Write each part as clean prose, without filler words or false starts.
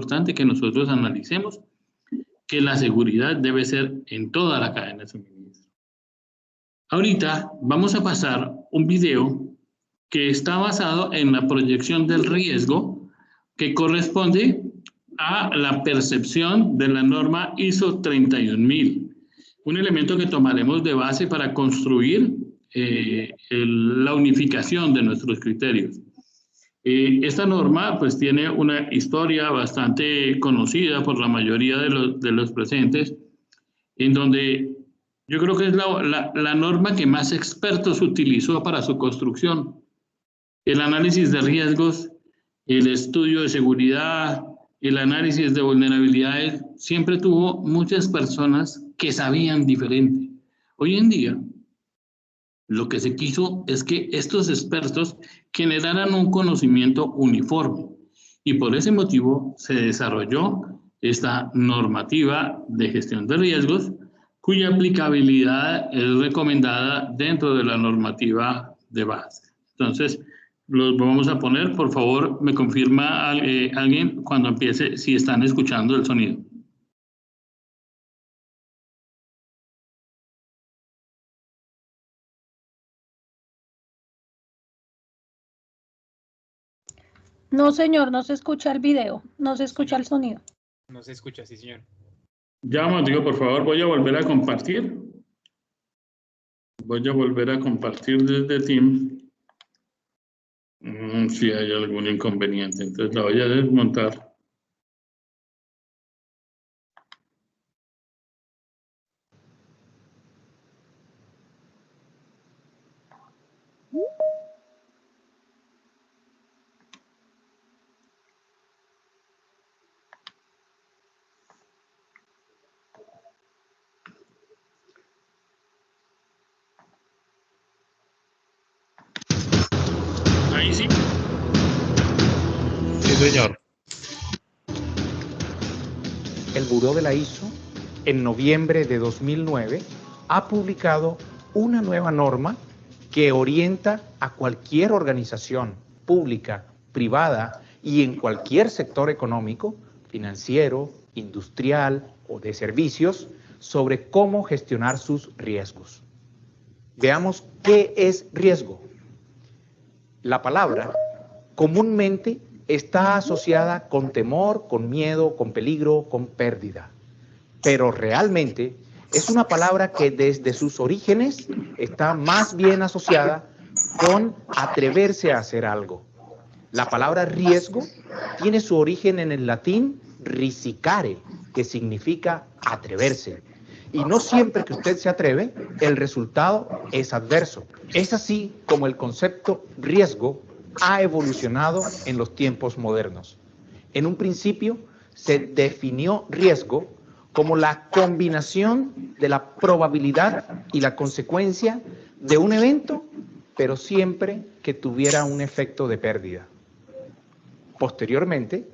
importante que nosotros analicemos que la seguridad debe ser en toda la cadena de suministro. Ahorita vamos a pasar un video que está basado en la proyección del riesgo que corresponde a la percepción de la norma ISO 31000, un elemento que tomaremos de base para construir la unificación de nuestros criterios. Esta norma pues tiene una historia bastante conocida por la mayoría de los presentes, en donde yo creo que es la norma que más expertos utilizó para su construcción. El análisis de riesgos, el estudio de seguridad, el análisis de vulnerabilidades, siempre tuvo muchas personas que sabían diferente. Hoy en día, lo que se quiso es que estos expertos generaran un conocimiento uniforme y por ese motivo se desarrolló esta normativa de gestión de riesgos cuya aplicabilidad es recomendada dentro de la normativa de base. Entonces, los vamos a poner, por favor, me confirma alguien cuando empiece si están escuchando el sonido. No, señor, no se escucha el video, no se escucha el sonido. No se escucha, sí, señor. Ya, Montijo, por favor, voy a volver a compartir. Voy a volver a compartir desde Teams. Si hay algún inconveniente, entonces la voy a desmontar. Ahí sí. Sí, señor. El Buró de la ISO, en noviembre de 2009, ha publicado una nueva norma que orienta a cualquier organización pública, privada y en cualquier sector económico, financiero, industrial o de servicios, sobre cómo gestionar sus riesgos. Veamos qué es riesgo. La palabra comúnmente está asociada con temor, con miedo, con peligro, con pérdida. Pero realmente es una palabra que desde sus orígenes está más bien asociada con atreverse a hacer algo. La palabra riesgo tiene su origen en el latín risicare, que significa atreverse. Y no siempre que usted se atreve, el resultado es adverso. Es así como el concepto riesgo ha evolucionado en los tiempos modernos. En un principio se definió riesgo como la combinación de la probabilidad y la consecuencia de un evento, pero siempre que tuviera un efecto de pérdida. Posteriormente,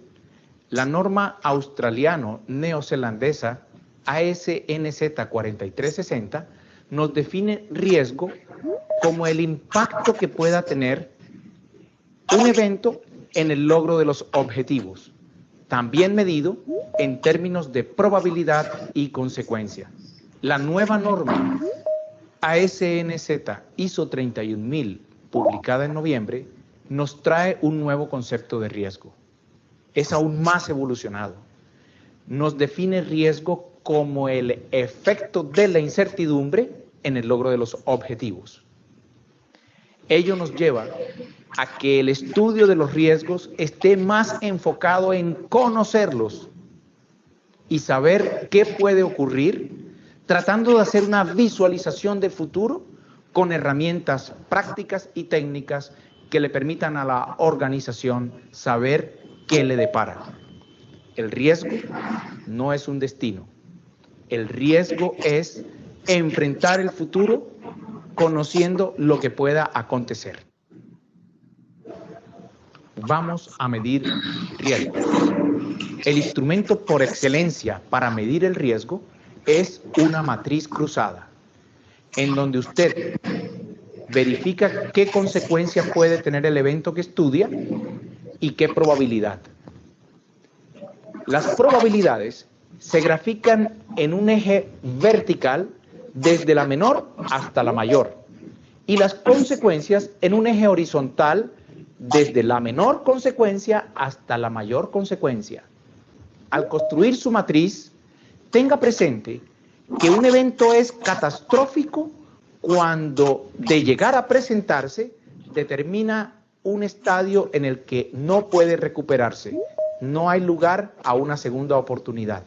la norma australiano-neozelandesa ASNZ 4360 nos define riesgo como el impacto que pueda tener un evento en el logro de los objetivos, también medido en términos de probabilidad y consecuencia. La nueva norma ASNZ ISO 31000, publicada en noviembre, nos trae un nuevo concepto de riesgo. Es aún más evolucionado. Nos define riesgo como el efecto de la incertidumbre en el logro de los objetivos. Ello nos lleva a que el estudio de los riesgos esté más enfocado en conocerlos y saber qué puede ocurrir, tratando de hacer una visualización de futuro con herramientas prácticas y técnicas que le permitan a la organización saber qué le depara. El riesgo no es un destino. El riesgo es enfrentar el futuro conociendo lo que pueda acontecer. Vamos a medir riesgo. El instrumento por excelencia para medir el riesgo es una matriz cruzada, en donde usted verifica qué consecuencias puede tener el evento que estudia y qué probabilidad. Las probabilidades se grafican en un eje vertical desde la menor hasta la mayor y las consecuencias en un eje horizontal desde la menor consecuencia hasta la mayor consecuencia. Al construir su matriz, tenga presente que un evento es catastrófico cuando, de llegar a presentarse, determina un estadio en el que no puede recuperarse. No hay lugar a una segunda oportunidad.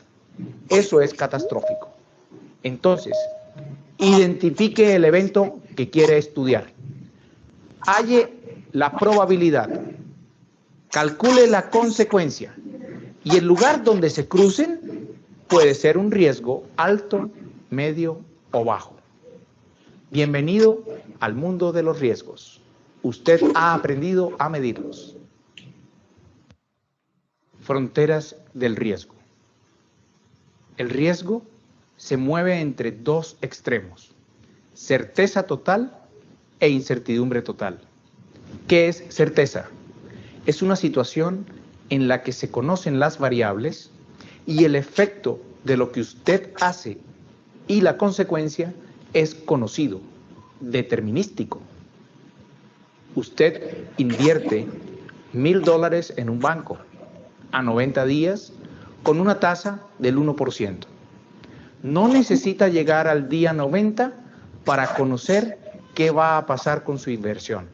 Eso es catastrófico. Entonces, identifique el evento que quiere estudiar. Halle la probabilidad. Calcule la consecuencia. Y el lugar donde se crucen puede ser un riesgo alto, medio o bajo. Bienvenido al mundo de los riesgos. Usted ha aprendido a medirlos. Fronteras del riesgo. El riesgo se mueve entre dos extremos: certeza total e incertidumbre total. ¿Qué es certeza? Es una situación en la que se conocen las variables y el efecto de lo que usted hace y la consecuencia es conocido, determinístico. Usted invierte $1,000 en un banco a 90 días con una tasa del 1%. No necesita llegar al día 90 para conocer qué va a pasar con su inversión.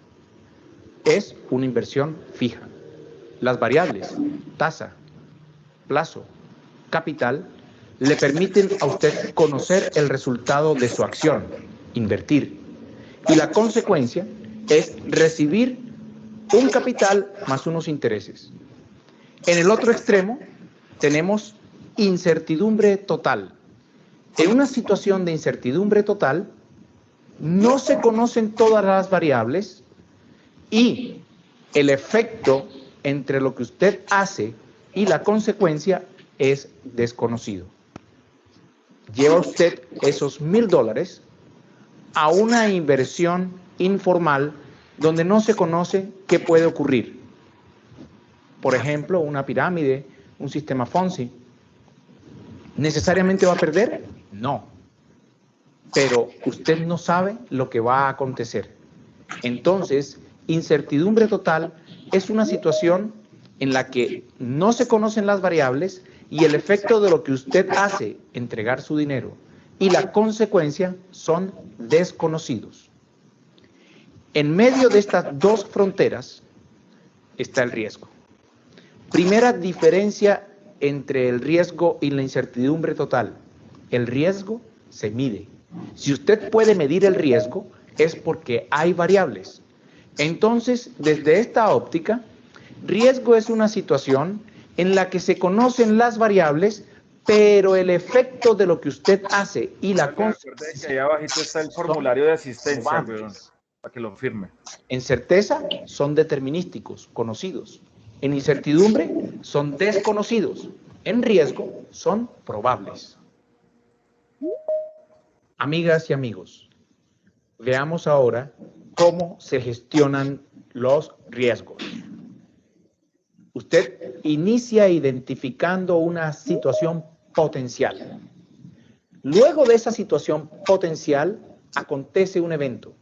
Es una inversión fija. Las variables, tasa, plazo, capital, le permiten a usted conocer el resultado de su acción, invertir. Y la consecuencia es recibir un capital más unos intereses. En el otro extremo tenemos incertidumbre total. En una situación de incertidumbre total, no se conocen todas las variables y el efecto entre lo que usted hace y la consecuencia es desconocido. Lleva usted esos $1,000 a una inversión informal donde no se conoce qué puede ocurrir. Por ejemplo, una pirámide, un sistema Ponzi. ¿Necesariamente va a perder? No. Pero usted no sabe lo que va a acontecer. Entonces, incertidumbre total es una situación en la que no se conocen las variables y el efecto de lo que usted hace, entregar su dinero, y la consecuencia son desconocidos. En medio de estas dos fronteras está el riesgo. Primera diferencia entre el riesgo y la incertidumbre total. El riesgo se mide. Si usted puede medir el riesgo, es porque hay variables. Entonces, desde esta óptica, riesgo es una situación en la que se conocen las variables, pero el efecto de lo que usted hace y la consecuencia... Ahí abajito está el formulario de asistencia, weón, para que lo firme. En certeza son determinísticos, conocidos. En incertidumbre son desconocidos. En riesgo son probables. Amigas y amigos, veamos ahora cómo se gestionan los riesgos. Usted inicia identificando una situación potencial. Luego de esa situación potencial acontece un evento.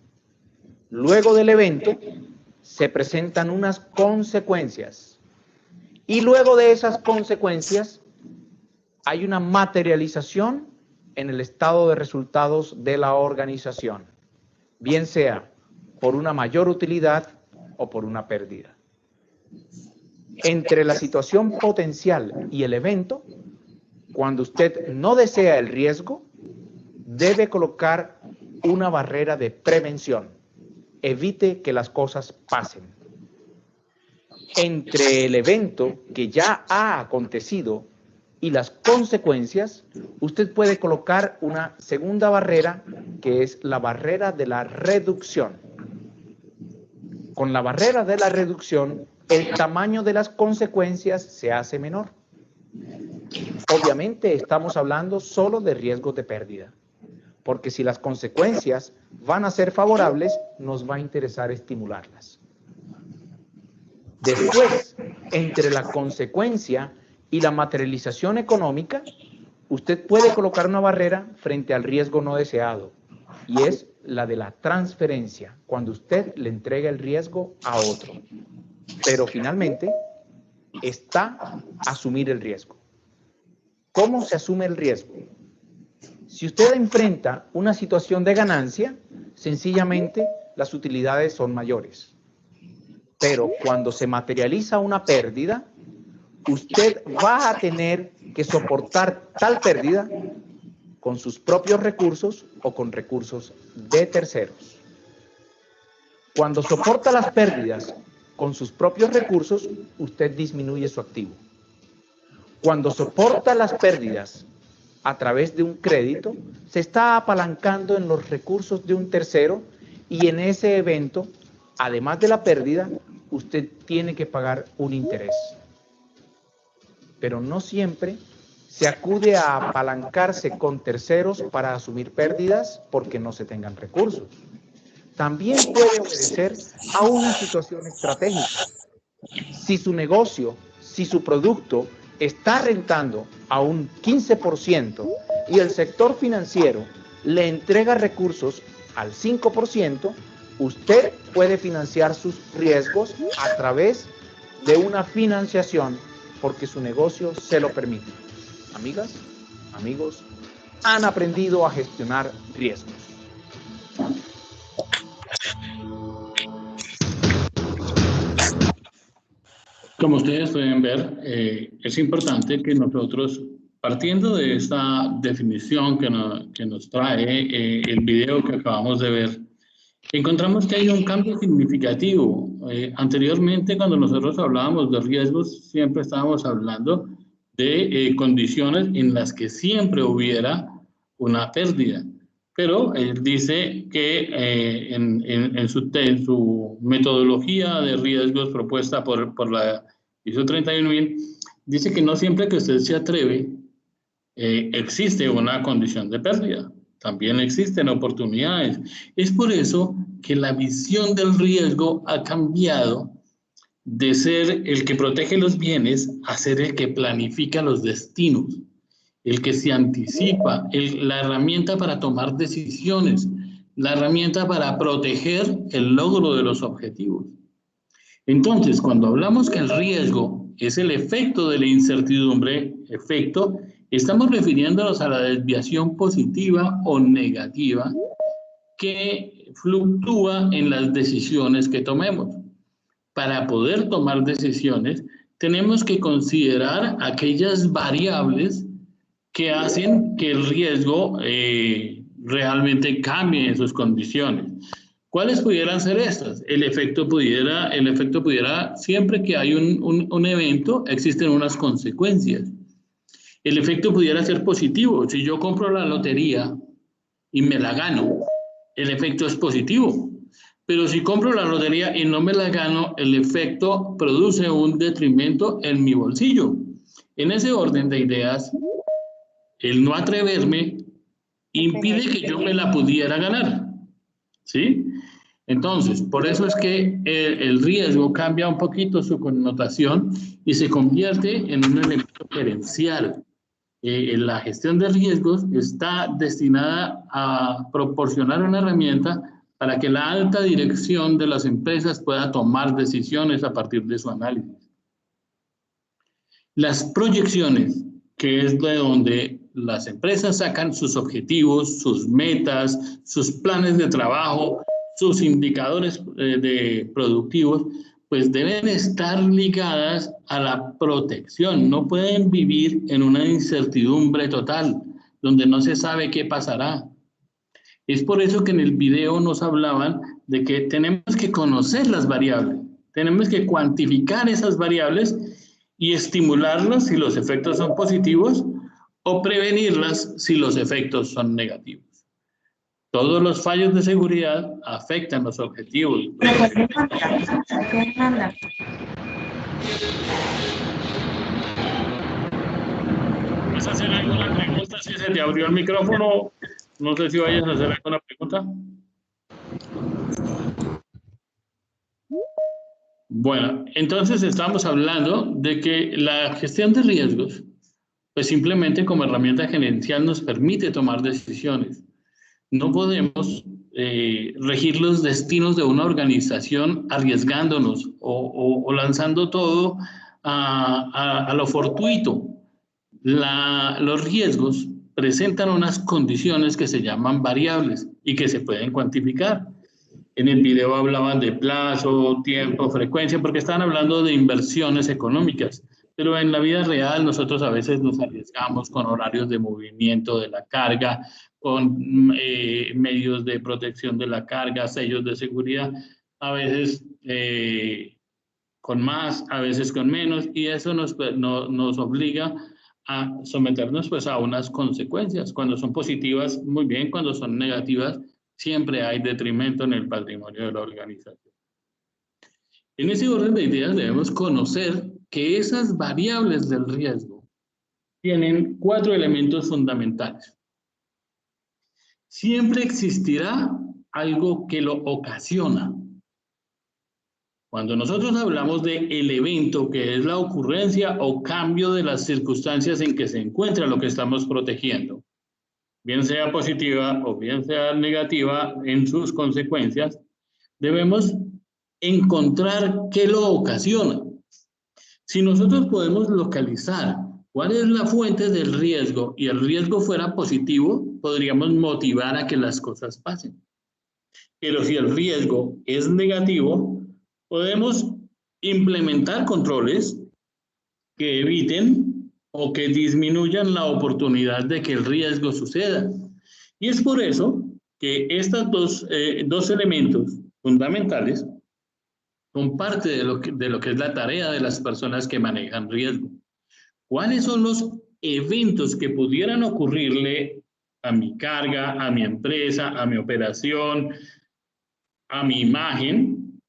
Luego del evento se presentan unas consecuencias. Y luego de esas consecuencias hay una materialización en el estado de resultados de la organización, bien sea por una mayor utilidad o por una pérdida. Entre la situación potencial y el evento, cuando usted no desea el riesgo, debe colocar una barrera de prevención. Evite que las cosas pasen. Entre el evento que ya ha acontecido y las consecuencias, usted puede colocar una segunda barrera, que es la barrera de la reducción. Con la barrera de la reducción, el tamaño de las consecuencias se hace menor. Obviamente estamos hablando solo de riesgos de pérdida, porque si las consecuencias van a ser favorables, nos va a interesar estimularlas. Después, entre la consecuencia y la materialización económica, usted puede colocar una barrera frente al riesgo no deseado, y es la de la transferencia, cuando usted le entrega el riesgo a otro. Pero finalmente está asumir el riesgo. ¿Cómo se asume el riesgo? Si usted enfrenta una situación de ganancia, sencillamente las utilidades son mayores. Pero cuando se materializa una pérdida, usted va a tener que soportar tal pérdida con sus propios recursos o con recursos de terceros. Cuando soporta las pérdidas con sus propios recursos, usted disminuye su activo. Cuando soporta las pérdidas a través de un crédito, se está apalancando en los recursos de un tercero y en ese evento, además de la pérdida, usted tiene que pagar un interés. Pero no siempre se acude a apalancarse con terceros para asumir pérdidas porque no se tengan recursos. También puede obedecer a una situación estratégica. Si su negocio, si su producto está rentando a un 15% y el sector financiero le entrega recursos al 5%, usted puede financiar sus riesgos a través de una financiación porque su negocio se lo permite. Amigas, amigos, han aprendido a gestionar riesgos. Como ustedes pueden ver, es importante que nosotros, partiendo de esta definición que nos trae el video que acabamos de ver, encontramos que hay un cambio significativo. Anteriormente, cuando nosotros hablábamos de riesgos, siempre estábamos hablando de condiciones en las que siempre hubiera una pérdida. Pero él dice que en su metodología de riesgos propuesta por la ISO 31000, dice que no siempre que usted se atreve existe una condición de pérdida. También existen oportunidades. Es por eso que la visión del riesgo ha cambiado de ser el que protege los bienes a ser el que planifica los destinos, el que se anticipa, la herramienta para tomar decisiones, la herramienta para proteger el logro de los objetivos. Entonces, cuando hablamos que el riesgo es el efecto de la incertidumbre, estamos refiriéndonos a la desviación positiva o negativa que fluctúa en las decisiones que tomemos. Para poder tomar decisiones, tenemos que considerar aquellas variables que hacen que el riesgo realmente cambie en sus condiciones. ¿Cuáles pudieran ser estas? El efecto pudiera, siempre que hay un evento, existen unas consecuencias. El efecto pudiera ser positivo. Si yo compro la lotería y me la gano, el efecto es positivo. Pero si compro la lotería y no me la gano, el efecto produce un detrimento en mi bolsillo. En ese orden de ideas, el no atreverme impide que yo me la pudiera ganar, ¿sí? Entonces, por eso es que el riesgo cambia un poquito su connotación y se convierte en un elemento gerencial. La gestión de riesgos está destinada a proporcionar una herramienta para que la alta dirección de las empresas pueda tomar decisiones a partir de su análisis. Las proyecciones, que es de donde las empresas sacan sus objetivos, sus metas, sus planes de trabajo, sus indicadores productivos, pues deben estar ligadas a la protección. No pueden vivir en una incertidumbre total, donde no se sabe qué pasará. Es por eso que en el video nos hablaban de que tenemos que conocer las variables, tenemos que cuantificar esas variables y estimularlas si los efectos son positivos o prevenirlas si los efectos son negativos. Todos los fallos de seguridad afectan los objetivos. ¿Vas a hacer alguna pregunta? Si se te abrió el micrófono, no sé si vayas a hacer alguna pregunta. Bueno, entonces estamos hablando de que la gestión de riesgos, pues simplemente como herramienta gerencial nos permite tomar decisiones. No podemos regir los destinos de una organización arriesgándonos o lanzando todo a lo fortuito. Los riesgos presentan unas condiciones que se llaman variables y que se pueden cuantificar. En el video hablaban de plazo, tiempo, frecuencia, porque estaban hablando de inversiones económicas. Pero en la vida real nosotros a veces nos arriesgamos con horarios de movimiento de la carga, con medios de protección de la carga, sellos de seguridad, a veces con más, a veces con menos, y eso nos obliga a someternos pues a unas consecuencias. Cuando son positivas, muy bien; cuando son negativas, siempre hay detrimento en el patrimonio de la organización. En ese orden de ideas debemos conocer que esas variables del riesgo tienen 4 elementos fundamentales. Siempre existirá algo que lo ocasiona. Cuando nosotros hablamos de el evento, que es la ocurrencia o cambio de las circunstancias en que se encuentra lo que estamos protegiendo, bien sea positiva o bien sea negativa en sus consecuencias, debemos encontrar qué lo ocasiona. Si nosotros podemos localizar cuál es la fuente del riesgo y el riesgo fuera positivo, podríamos motivar a que las cosas pasen. Pero si el riesgo es negativo, podemos implementar controles que eviten o que disminuyan la oportunidad de que el riesgo suceda. Y es por eso que estos dos elementos fundamentales son parte de lo que es la tarea de las personas que manejan riesgo. ¿Cuáles son los eventos que pudieran ocurrirle a mi carga, a mi empresa, a mi operación, a mi imagen?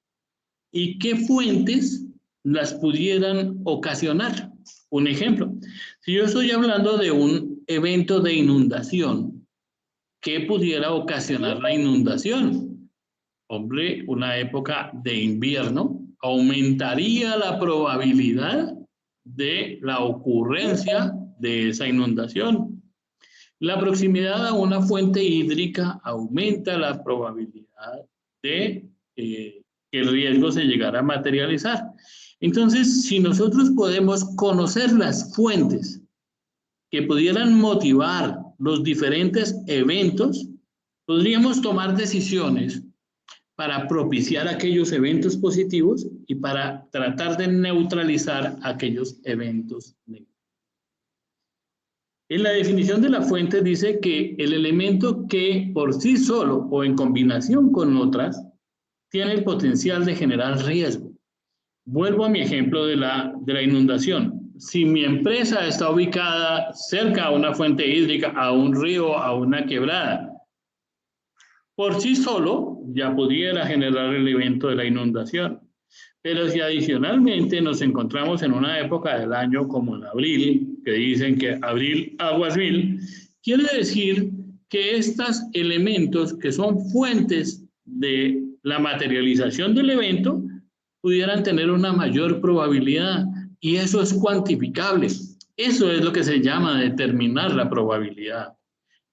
¿Y qué fuentes las pudieran ocasionar? Un ejemplo, si yo estoy hablando de un evento de inundación, ¿qué pudiera ocasionar la inundación? Hombre, una época de invierno aumentaría la probabilidad de la ocurrencia de esa inundación. La proximidad a una fuente hídrica aumenta la probabilidad de que el riesgo se llegara a materializar. Entonces, si nosotros podemos conocer las fuentes que pudieran motivar los diferentes eventos, podríamos tomar decisiones para propiciar aquellos eventos positivos y para tratar de neutralizar aquellos eventos negativos. En la definición de la fuente dice que el elemento que por sí solo o en combinación con otras tiene el potencial de generar riesgo. Vuelvo a mi ejemplo de la inundación. Si mi empresa está ubicada cerca a una fuente hídrica, a un río, a una quebrada, por sí solo ya pudiera generar el evento de la inundación. Pero si adicionalmente nos encontramos en una época del año como en abril, que dicen que abril, aguas mil, quiere decir que estos elementos que son fuentes de la materialización del evento pudieran tener una mayor probabilidad, y eso es cuantificable. Eso es lo que se llama determinar la probabilidad.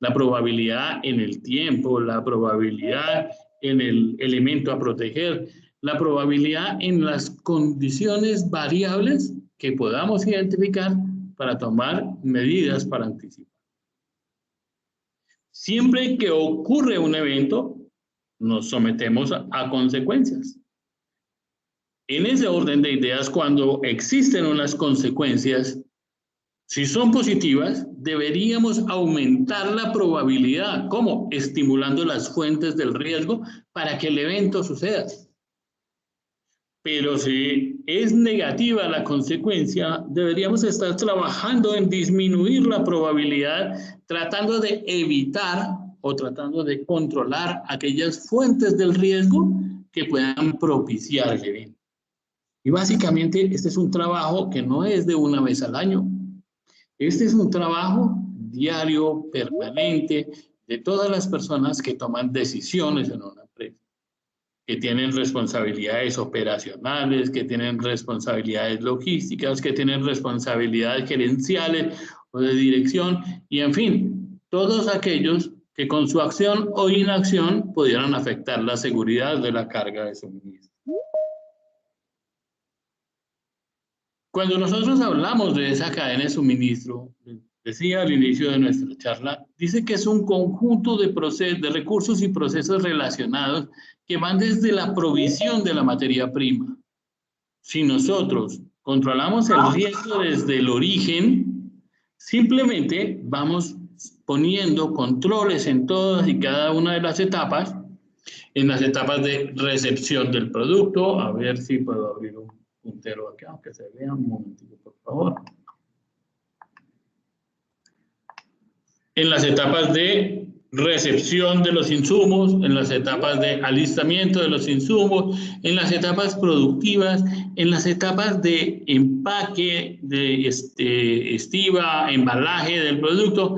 La probabilidad en el tiempo, la probabilidad en el elemento a proteger, la probabilidad en las condiciones variables que podamos identificar para tomar medidas para anticipar. Siempre que ocurre un evento, nos sometemos a consecuencias. En ese orden de ideas, cuando existen unas consecuencias, si son positivas, deberíamos aumentar la probabilidad. ¿Cómo? Estimulando las fuentes del riesgo para que el evento suceda. Pero si es negativa la consecuencia, deberíamos estar trabajando en disminuir la probabilidad, tratando de evitar o tratando de controlar aquellas fuentes del riesgo que puedan propiciar el evento. Y básicamente este es un trabajo que no es de una vez al año. Este es un trabajo diario, permanente, de todas las personas que toman decisiones en una empresa. que tienen responsabilidades operacionales, que tienen responsabilidades logísticas, que tienen responsabilidades gerenciales o de dirección, y en fin, todos aquellos que con su acción o inacción pudieran afectar la seguridad de la carga de suministro. Cuando nosotros hablamos de esa cadena de suministro, decía al inicio de nuestra charla, dice que es un conjunto de recursos y procesos relacionados que van desde la provisión de la materia prima. Si nosotros controlamos el riesgo desde el origen, simplemente vamos poniendo controles en todas y cada una de las etapas, en las etapas de recepción del producto. A ver si puedo abrir un puntero acá, aunque se vea un momentito, por favor. En las etapas de recepción de los insumos, en las etapas de alistamiento de los insumos, en las etapas productivas, en las etapas de empaque, de estiba, embalaje del producto,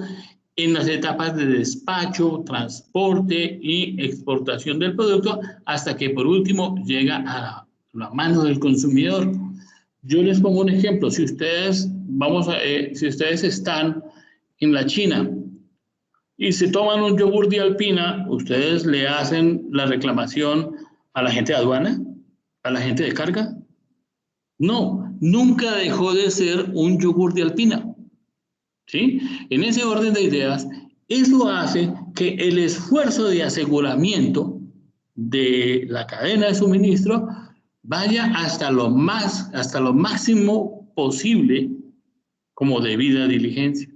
en las etapas de despacho, transporte y exportación del producto, hasta que por último llega a la mano del consumidor. Yo les pongo un ejemplo. Si ustedes, si ustedes están en la China y se toman un yogur de Alpina, ¿ustedes le hacen la reclamación a la gente de aduana? ¿A la gente de carga? No, nunca dejó de ser un yogur de Alpina. ¿Sí? En ese orden de ideas, eso hace que el esfuerzo de aseguramiento de la cadena de suministro vaya hasta lo máximo posible como debida diligencia.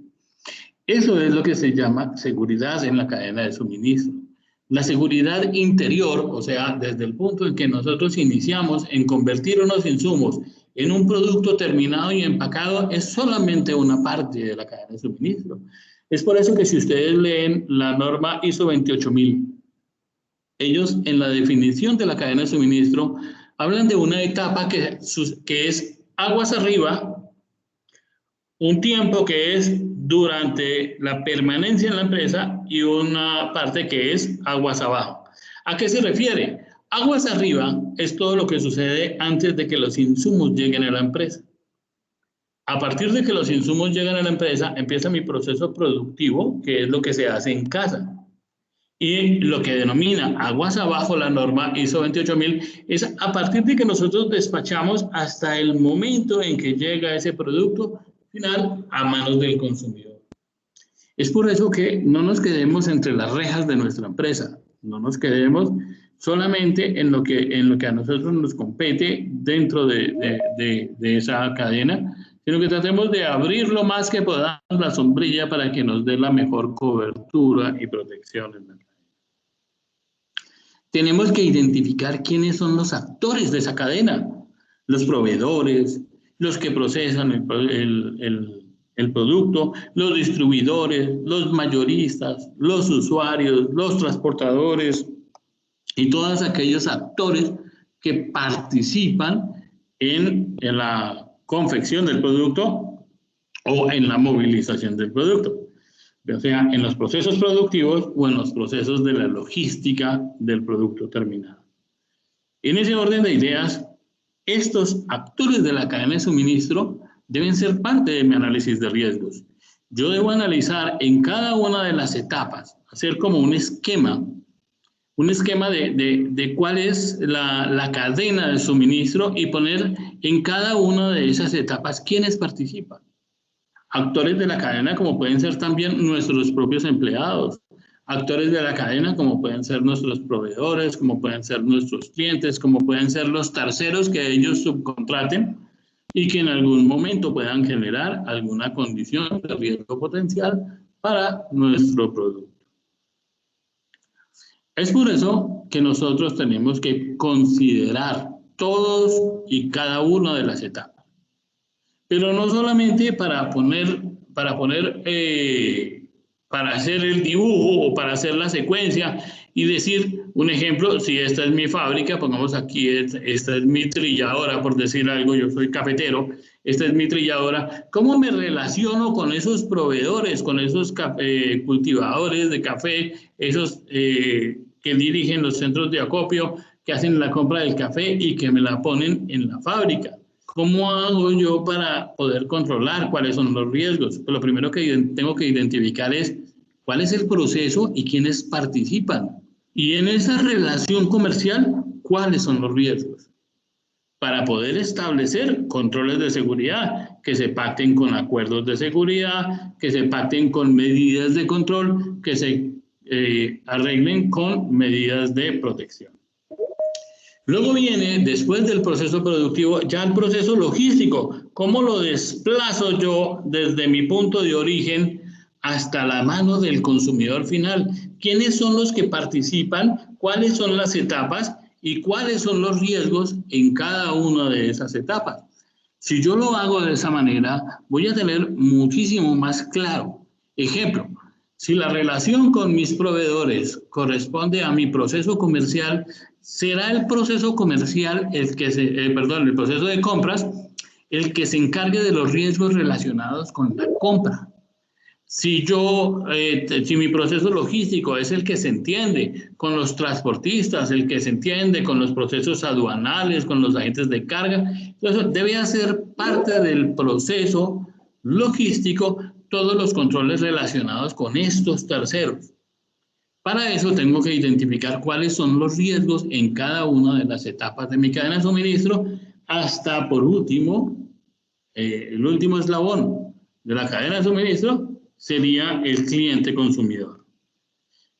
Eso es lo que se llama seguridad en la cadena de suministro. La seguridad interior, o sea, desde el punto en que nosotros iniciamos en convertir unos insumos en un producto terminado y empacado, es solamente una parte de la cadena de suministro. Es por eso que si ustedes leen la norma ISO 28000, ellos en la definición de la cadena de suministro hablan de una etapa que es aguas arriba, un tiempo que es durante la permanencia en la empresa y una parte que es aguas abajo. ¿A qué se refiere? Aguas arriba es todo lo que sucede antes de que los insumos lleguen a la empresa. A partir de que los insumos llegan a la empresa, empieza mi proceso productivo, que es lo que se hace en casa. Y lo que denomina aguas abajo, la norma ISO 28000, es a partir de que nosotros despachamos hasta el momento en que llega ese producto final a manos del consumidor. Es por eso que no nos quedemos entre las rejas de nuestra empresa, no nos quedemos solamente en lo que a nosotros nos compete dentro de esa cadena, sino que tratemos de abrir lo más que podamos la sombrilla para que nos dé la mejor cobertura y protección en la cadena. Tenemos que identificar quiénes son los actores de esa cadena, los proveedores, los que procesan el producto, los distribuidores, los mayoristas, los usuarios, los transportadores y todos aquellos actores que participan en la confección del producto o en la movilización del producto, ya sea en los procesos productivos o en los procesos de la logística del producto terminado. En ese orden de ideas, estos actores de la cadena de suministro deben ser parte de mi análisis de riesgos. Yo debo analizar en cada una de las etapas, hacer como un esquema de cuál es la cadena de suministro y poner en cada una de esas etapas quiénes participan. Actores de la cadena como pueden ser también nuestros propios empleados, actores de la cadena como pueden ser nuestros proveedores, como pueden ser nuestros clientes, como pueden ser los terceros que ellos subcontraten y que en algún momento puedan generar alguna condición de riesgo potencial para nuestro producto. Es por eso que nosotros tenemos que considerar todos y cada una de las etapas. Pero no solamente para hacer el dibujo o para hacer la secuencia y decir, un ejemplo, si esta es mi fábrica, pongamos aquí, esta es mi trilladora, por decir algo, yo soy cafetero, esta es mi trilladora, ¿cómo me relaciono con esos proveedores, con esos cultivadores de café, esos que dirigen los centros de acopio, que hacen la compra del café y que me la ponen en la fábrica. ¿Cómo hago yo para poder controlar cuáles son los riesgos? Pues lo primero que tengo que identificar es cuál es el proceso y quiénes participan. Y en esa relación comercial, ¿cuáles son los riesgos? Para poder establecer controles de seguridad, que se pacten con acuerdos de seguridad, que se pacten con medidas de control, que se arreglen con medidas de protección. Luego viene, después del proceso productivo, ya el proceso logístico. ¿Cómo lo desplazo yo desde mi punto de origen hasta la mano del consumidor final? ¿Quiénes son los que participan? ¿Cuáles son las etapas? ¿Y cuáles son los riesgos en cada una de esas etapas? Si yo lo hago de esa manera, voy a tener muchísimo más claro. Ejemplo, si la relación con mis proveedores corresponde a mi proceso comercial, será el proceso comercial el proceso de compras el que se encargue de los riesgos relacionados con la compra. Si mi proceso logístico es el que se entiende con los transportistas, el que se entiende con los procesos aduanales, con los agentes de carga, entonces debe hacer parte del proceso logístico todos los controles relacionados con estos terceros. Para eso tengo que identificar cuáles son los riesgos en cada una de las etapas de mi cadena de suministro, hasta por último, el último eslabón de la cadena de suministro sería el cliente consumidor.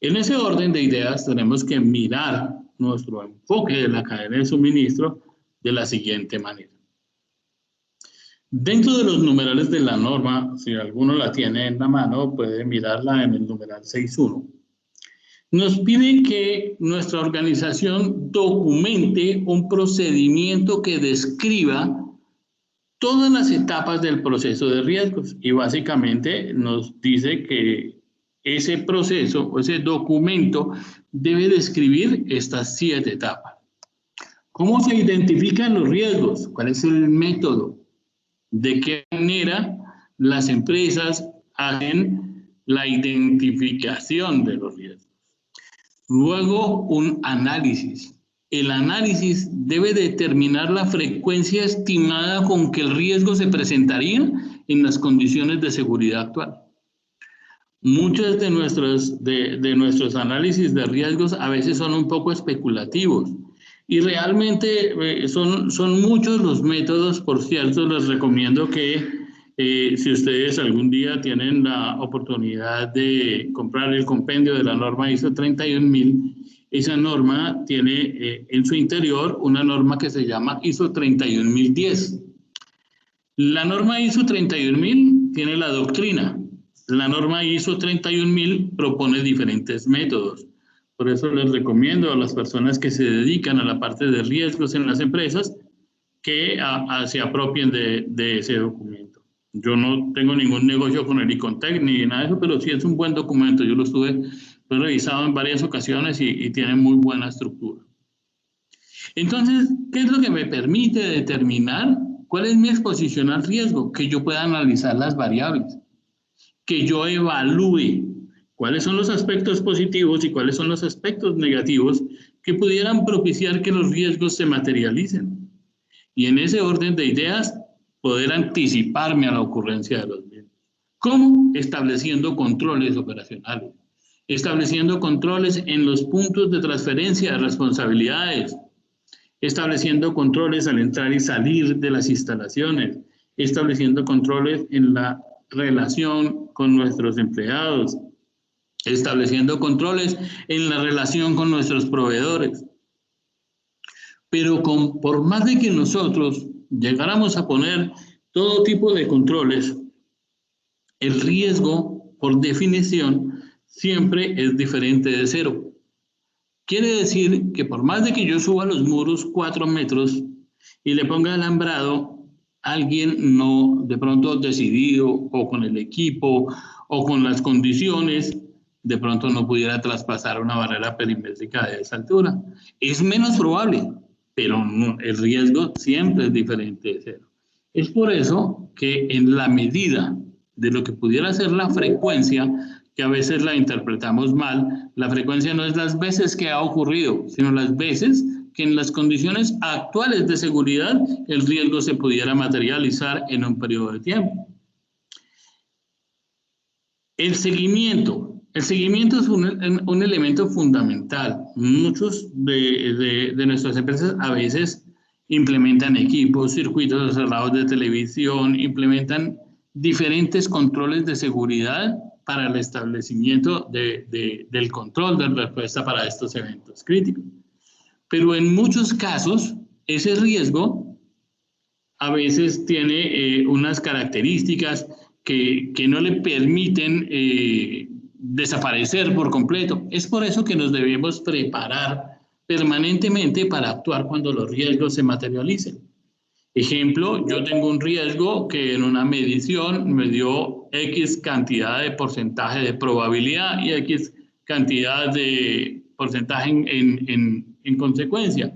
En ese orden de ideas tenemos que mirar nuestro enfoque de la cadena de suministro de la siguiente manera. Dentro de los numerales de la norma, si alguno la tiene en la mano, puede mirarla en el numeral 6.1. Nos pide que nuestra organización documente un procedimiento que describa todas las etapas del proceso de riesgos y básicamente nos dice que ese proceso o ese documento debe describir estas 7 etapas. ¿Cómo se identifican los riesgos? ¿Cuál es el método? ¿De qué manera las empresas hacen la identificación de los riesgos? Luego, un análisis. El análisis debe determinar la frecuencia estimada con que el riesgo se presentaría en las condiciones de seguridad actual. Muchos de nuestros análisis de riesgos a veces son un poco especulativos y realmente son muchos los métodos. Por cierto, les recomiendo que si ustedes algún día tienen la oportunidad de comprar el compendio de la norma ISO 31000, esa norma tiene en su interior una norma que se llama ISO 31010. La norma ISO 31000 tiene la doctrina. La norma ISO 31000 propone diferentes métodos. Por eso les recomiendo a las personas que se dedican a la parte de riesgos en las empresas que se apropien de ese documento. Yo no tengo ningún negocio con el Icontec ni nada de eso, pero sí es un buen documento. Yo lo he revisado en varias ocasiones y tiene muy buena estructura. Entonces, ¿qué es lo que me permite determinar cuál es mi exposición al riesgo? Que yo pueda analizar las variables, que yo evalúe cuáles son los aspectos positivos y cuáles son los aspectos negativos que pudieran propiciar que los riesgos se materialicen. Y en ese orden de ideas, poder anticiparme a la ocurrencia de los mismos. ¿Cómo? Estableciendo controles operacionales, estableciendo controles en los puntos de transferencia de responsabilidades, estableciendo controles al entrar y salir de las instalaciones, estableciendo controles en la relación con nuestros empleados, estableciendo controles en la relación con nuestros proveedores. Pero por más de que nosotros llegáramos a poner todo tipo de controles, el riesgo, por definición, siempre es diferente de cero. Quiere decir que por más de que yo suba los muros 4 metros y le ponga alambrado, alguien no, de pronto decidido, o con el equipo, o con las condiciones, de pronto no pudiera traspasar una barrera perimétrica de esa altura. Es menos probable, pero no, el riesgo siempre es diferente de cero. Es por eso que en la medida de lo que pudiera ser la frecuencia, que a veces la interpretamos mal, la frecuencia no es las veces que ha ocurrido, sino las veces que en las condiciones actuales de seguridad el riesgo se pudiera materializar en un periodo de tiempo. El seguimiento es un elemento fundamental. Muchos de nuestras empresas a veces implementan equipos, circuitos cerrados de televisión, implementan diferentes controles de seguridad para el establecimiento del control de respuesta para estos eventos críticos. Pero en muchos casos, ese riesgo a veces tiene unas características que no le permiten desaparecer por completo. Es por eso que nos debemos preparar permanentemente para actuar cuando los riesgos se materialicen. Ejemplo, yo tengo un riesgo que en una medición me dio X cantidad de porcentaje de probabilidad y X cantidad de porcentaje en consecuencia.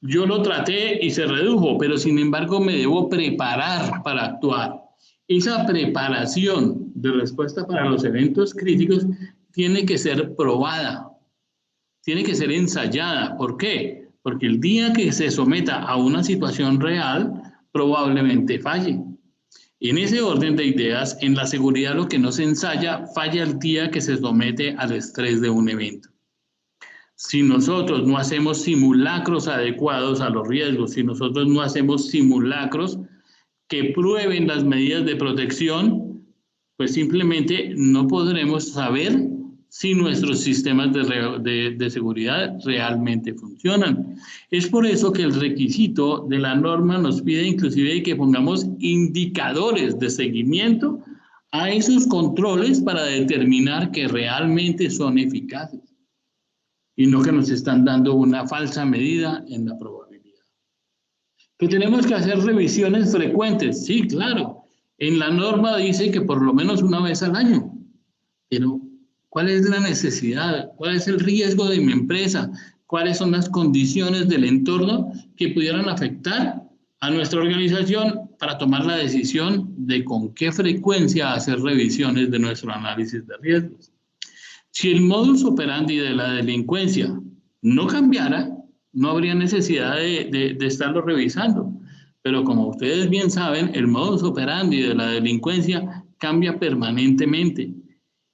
Yo lo traté y se redujo, pero sin embargo me debo preparar para actuar. Esa preparación de respuesta para los eventos críticos tiene que ser probada, tiene que ser ensayada. ¿Por qué? Porque el día que se someta a una situación real, probablemente falle. En ese orden de ideas, en la seguridad lo que no se ensaya, falla el día que se somete al estrés de un evento. Si nosotros no hacemos simulacros adecuados a los riesgos, si nosotros no hacemos simulacros que prueben las medidas de protección, pues simplemente no podremos saber si nuestros sistemas de seguridad realmente funcionan. Es por eso que el requisito de la norma nos pide inclusive que pongamos indicadores de seguimiento a esos controles para determinar que realmente son eficaces y no que nos están dando una falsa medida en la probabilidad. Que tenemos que hacer revisiones frecuentes, sí, claro. En la norma dice que por lo menos una vez al año, pero ¿cuál es la necesidad? ¿Cuál es el riesgo de mi empresa? ¿Cuáles son las condiciones del entorno que pudieran afectar a nuestra organización para tomar la decisión de con qué frecuencia hacer revisiones de nuestro análisis de riesgos? Si el modus operandi de la delincuencia no cambiara, no habría necesidad de estarlo revisando. Pero como ustedes bien saben, el modus operandi de la delincuencia cambia permanentemente.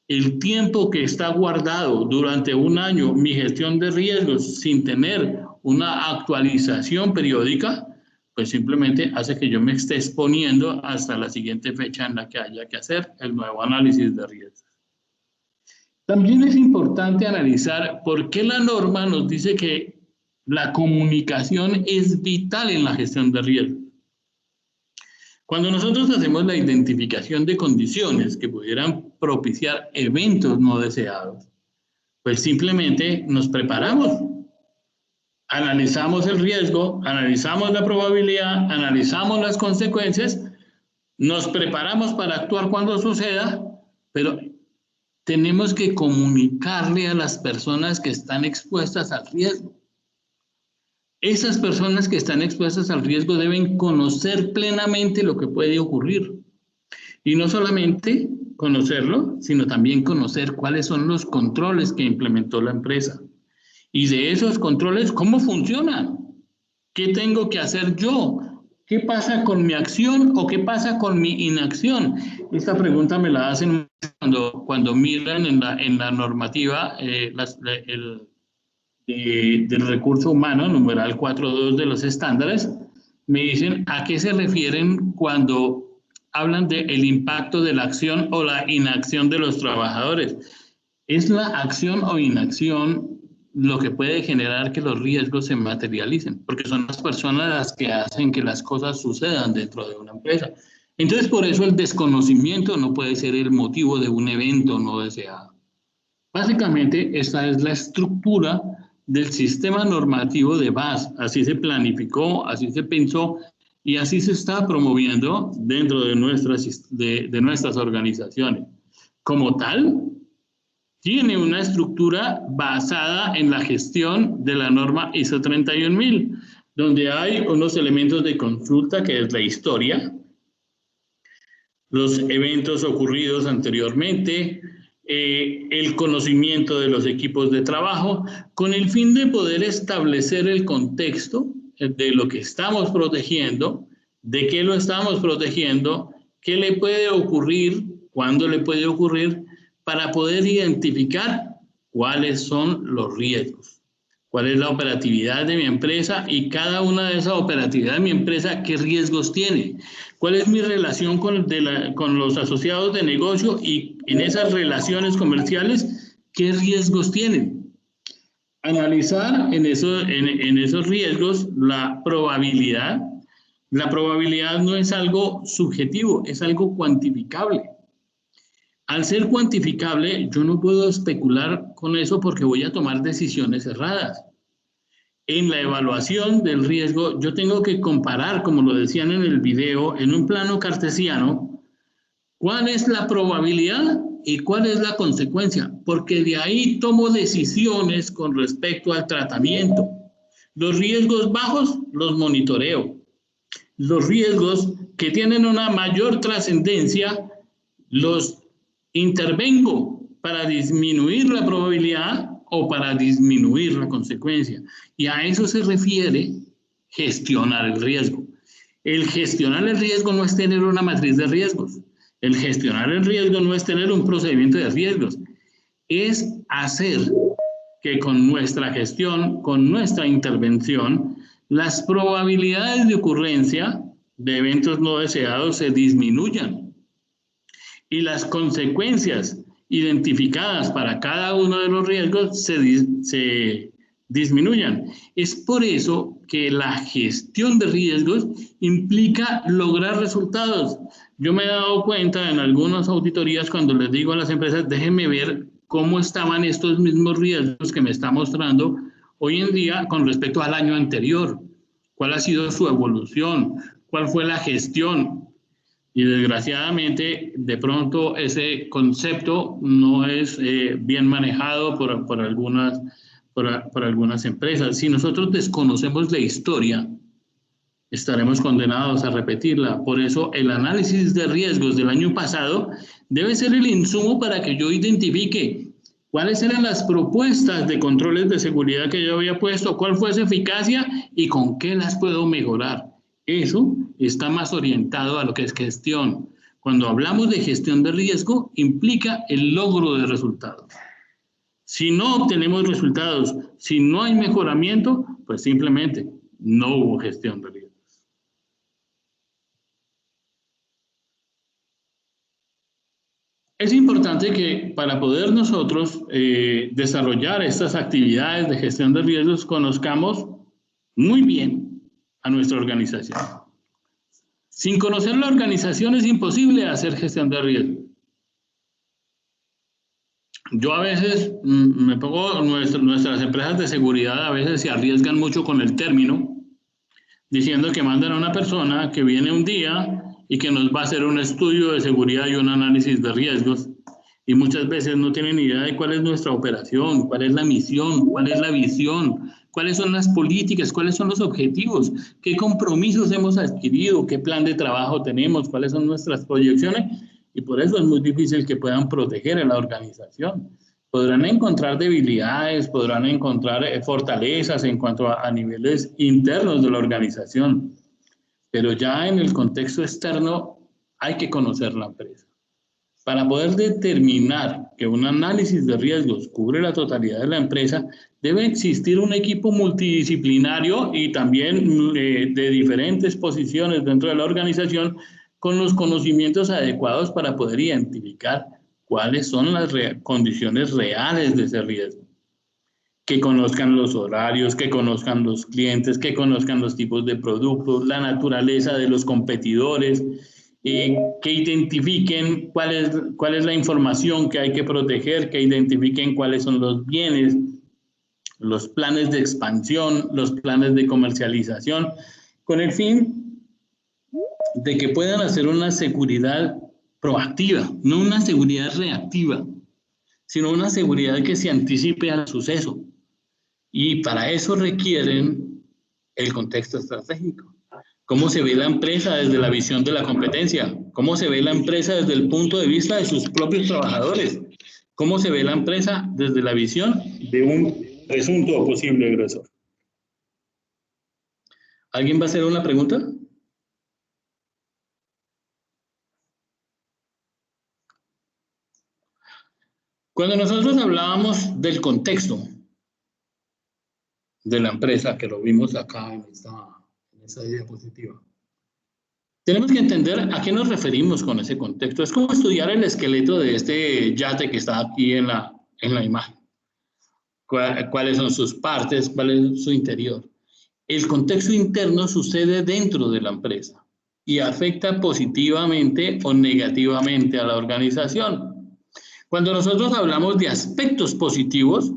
El tiempo que está guardado durante un año mi gestión de riesgos sin tener una actualización periódica, pues simplemente hace que yo me esté exponiendo hasta la siguiente fecha en la que haya que hacer el nuevo análisis de riesgos. También es importante analizar por qué la norma nos dice que la comunicación es vital en la gestión de riesgos. Cuando nosotros hacemos la identificación de condiciones que pudieran propiciar eventos no deseados, pues simplemente nos preparamos, analizamos el riesgo, analizamos la probabilidad, analizamos las consecuencias, nos preparamos para actuar cuando suceda, pero tenemos que comunicarle a las personas que están expuestas al riesgo. Esas personas que están expuestas al riesgo deben conocer plenamente lo que puede ocurrir. Y no solamente conocerlo, sino también conocer cuáles son los controles que implementó la empresa. Y de esos controles, ¿cómo funcionan? ¿Qué tengo que hacer yo? ¿Qué pasa con mi acción o qué pasa con mi inacción? Esta pregunta me la hacen cuando miran en la normativa del recurso humano, numeral 4.2 de los estándares, me dicen a qué se refieren cuando hablan del impacto de la acción o la inacción de los trabajadores. ¿Es la acción o inacción lo que puede generar que los riesgos se materialicen? Porque son las personas las que hacen que las cosas sucedan dentro de una empresa. Entonces, por eso el desconocimiento no puede ser el motivo de un evento no deseado. Básicamente, esta es la estructura del sistema normativo de BAS. Así se planificó, así se pensó y así se está promoviendo dentro de nuestras organizaciones. Como tal, tiene una estructura basada en la gestión de la norma ISO 31000, donde hay unos elementos de consulta que es la historia, los eventos ocurridos anteriormente, el conocimiento de los equipos de trabajo, con el fin de poder establecer el contexto de lo que estamos protegiendo, de qué lo estamos protegiendo, qué le puede ocurrir, cuándo le puede ocurrir, para poder identificar cuáles son los riesgos, cuál es la operatividad de mi empresa y cada una de esas operatividades de mi empresa, qué riesgos tiene, cuál es mi relación con los asociados de negocio y en esas relaciones comerciales, qué riesgos tienen. Analizar en esos riesgos la probabilidad. La probabilidad no es algo subjetivo, es algo cuantificable. Al ser cuantificable, yo no puedo especular con eso porque voy a tomar decisiones erradas. En la evaluación del riesgo, yo tengo que comparar, como lo decían en el video, en un plano cartesiano, cuál es la probabilidad y cuál es la consecuencia, porque de ahí tomo decisiones con respecto al tratamiento. Los riesgos bajos los monitoreo. Los riesgos que tienen una mayor trascendencia los intervengo para disminuir la probabilidad o para disminuir la consecuencia. Y a eso se refiere gestionar el riesgo. El gestionar el riesgo no es tener una matriz de riesgos. El gestionar el riesgo no es tener un procedimiento de riesgos. Es hacer que con nuestra gestión, con nuestra intervención, las probabilidades de ocurrencia de eventos no deseados se disminuyan y las consecuencias identificadas para cada uno de los riesgos se disminuyan. Es por eso que la gestión de riesgos implica lograr resultados. Yo me he dado cuenta en algunas auditorías cuando les digo a las empresas, déjenme ver cómo estaban estos mismos riesgos que me está mostrando hoy en día con respecto al año anterior. ¿Cuál ha sido su evolución? ¿Cuál fue la gestión? Y desgraciadamente, de pronto, ese concepto no es bien manejado por algunas empresas. Si nosotros desconocemos la historia, estaremos condenados a repetirla. Por eso, el análisis de riesgos del año pasado debe ser el insumo para que yo identifique cuáles eran las propuestas de controles de seguridad que yo había puesto, cuál fue su eficacia y con qué las puedo mejorar. Eso está más orientado a lo que es gestión. Cuando hablamos de gestión de riesgo, implica el logro de resultados. Si no obtenemos resultados, si no hay mejoramiento, pues simplemente no hubo gestión de riesgos. Es importante que para poder nosotros desarrollar estas actividades de gestión de riesgos, conozcamos muy bien a nuestra organización. Sin conocer la organización es imposible hacer gestión de riesgo. Yo a veces me pongo, nuestras empresas de seguridad a veces se arriesgan mucho con el término, diciendo que mandan a una persona que viene un día y que nos va a hacer un estudio de seguridad y un análisis de riesgos. Y muchas veces no tienen idea de cuál es nuestra operación, cuál es la misión, cuál es la visión, cuáles son las políticas, cuáles son los objetivos, qué compromisos hemos adquirido, qué plan de trabajo tenemos, cuáles son nuestras proyecciones. Y por eso es muy difícil que puedan proteger a la organización. Podrán encontrar debilidades, podrán encontrar fortalezas en cuanto a niveles internos de la organización. Pero ya en el contexto externo hay que conocer la empresa. Para poder determinar que un análisis de riesgos cubre la totalidad de la empresa, debe existir un equipo multidisciplinario y también de diferentes posiciones dentro de la organización con los conocimientos adecuados para poder identificar cuáles son las condiciones reales de ese riesgo. Que conozcan los horarios, que conozcan los clientes, que conozcan los tipos de productos, la naturaleza de los competidores, que identifiquen cuál es la información que hay que proteger, que identifiquen cuáles son los bienes, los planes de expansión, los planes de comercialización, con el fin de que puedan hacer una seguridad proactiva, no una seguridad reactiva, sino una seguridad que se anticipe al suceso. Y para eso requieren el contexto estratégico. ¿Cómo se ve la empresa desde la visión de la competencia? ¿Cómo se ve la empresa desde el punto de vista de sus propios trabajadores? ¿Cómo se ve la empresa desde la visión de un presunto o posible agresor? ¿Alguien va a hacer una pregunta? Cuando nosotros hablábamos del contexto de la empresa, que lo vimos acá en esta diapositiva, tenemos que entender a qué nos referimos con ese contexto. Es como estudiar el esqueleto de este yate que está aquí en la imagen. ¿Cuáles son sus partes? ¿Cuál es su interior? El contexto interno sucede dentro de la empresa y afecta positivamente o negativamente a la organización. Cuando nosotros hablamos de aspectos positivos,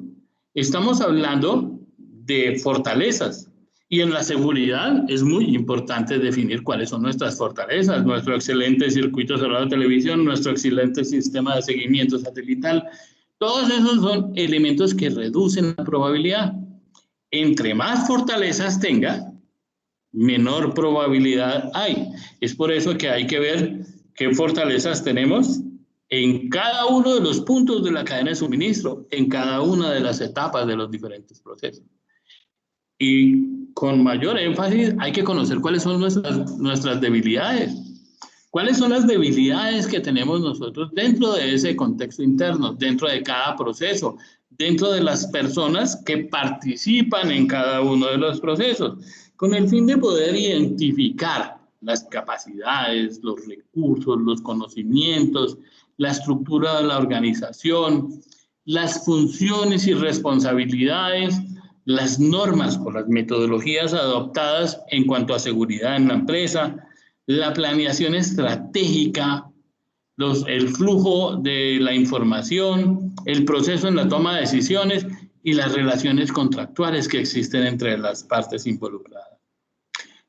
estamos hablando de fortalezas. Y en la seguridad es muy importante definir cuáles son nuestras fortalezas, nuestro excelente circuito cerrado de televisión, nuestro excelente sistema de seguimiento satelital. Todos esos son elementos que reducen la probabilidad. Entre más fortalezas tenga, menor probabilidad hay. Es por eso que hay que ver qué fortalezas tenemos en cada uno de los puntos de la cadena de suministro, en cada una de las etapas de los diferentes procesos. Y con mayor énfasis hay que conocer cuáles son nuestras debilidades. ¿Cuáles son las debilidades que tenemos nosotros dentro de ese contexto interno, dentro de cada proceso, dentro de las personas que participan en cada uno de los procesos, con el fin de poder identificar las capacidades, los recursos, los conocimientos, la estructura de la organización, las funciones y responsabilidades, las normas o las metodologías adoptadas en cuanto a seguridad en la empresa, la planeación estratégica, el flujo de la información, el proceso en la toma de decisiones y las relaciones contractuales que existen entre las partes involucradas.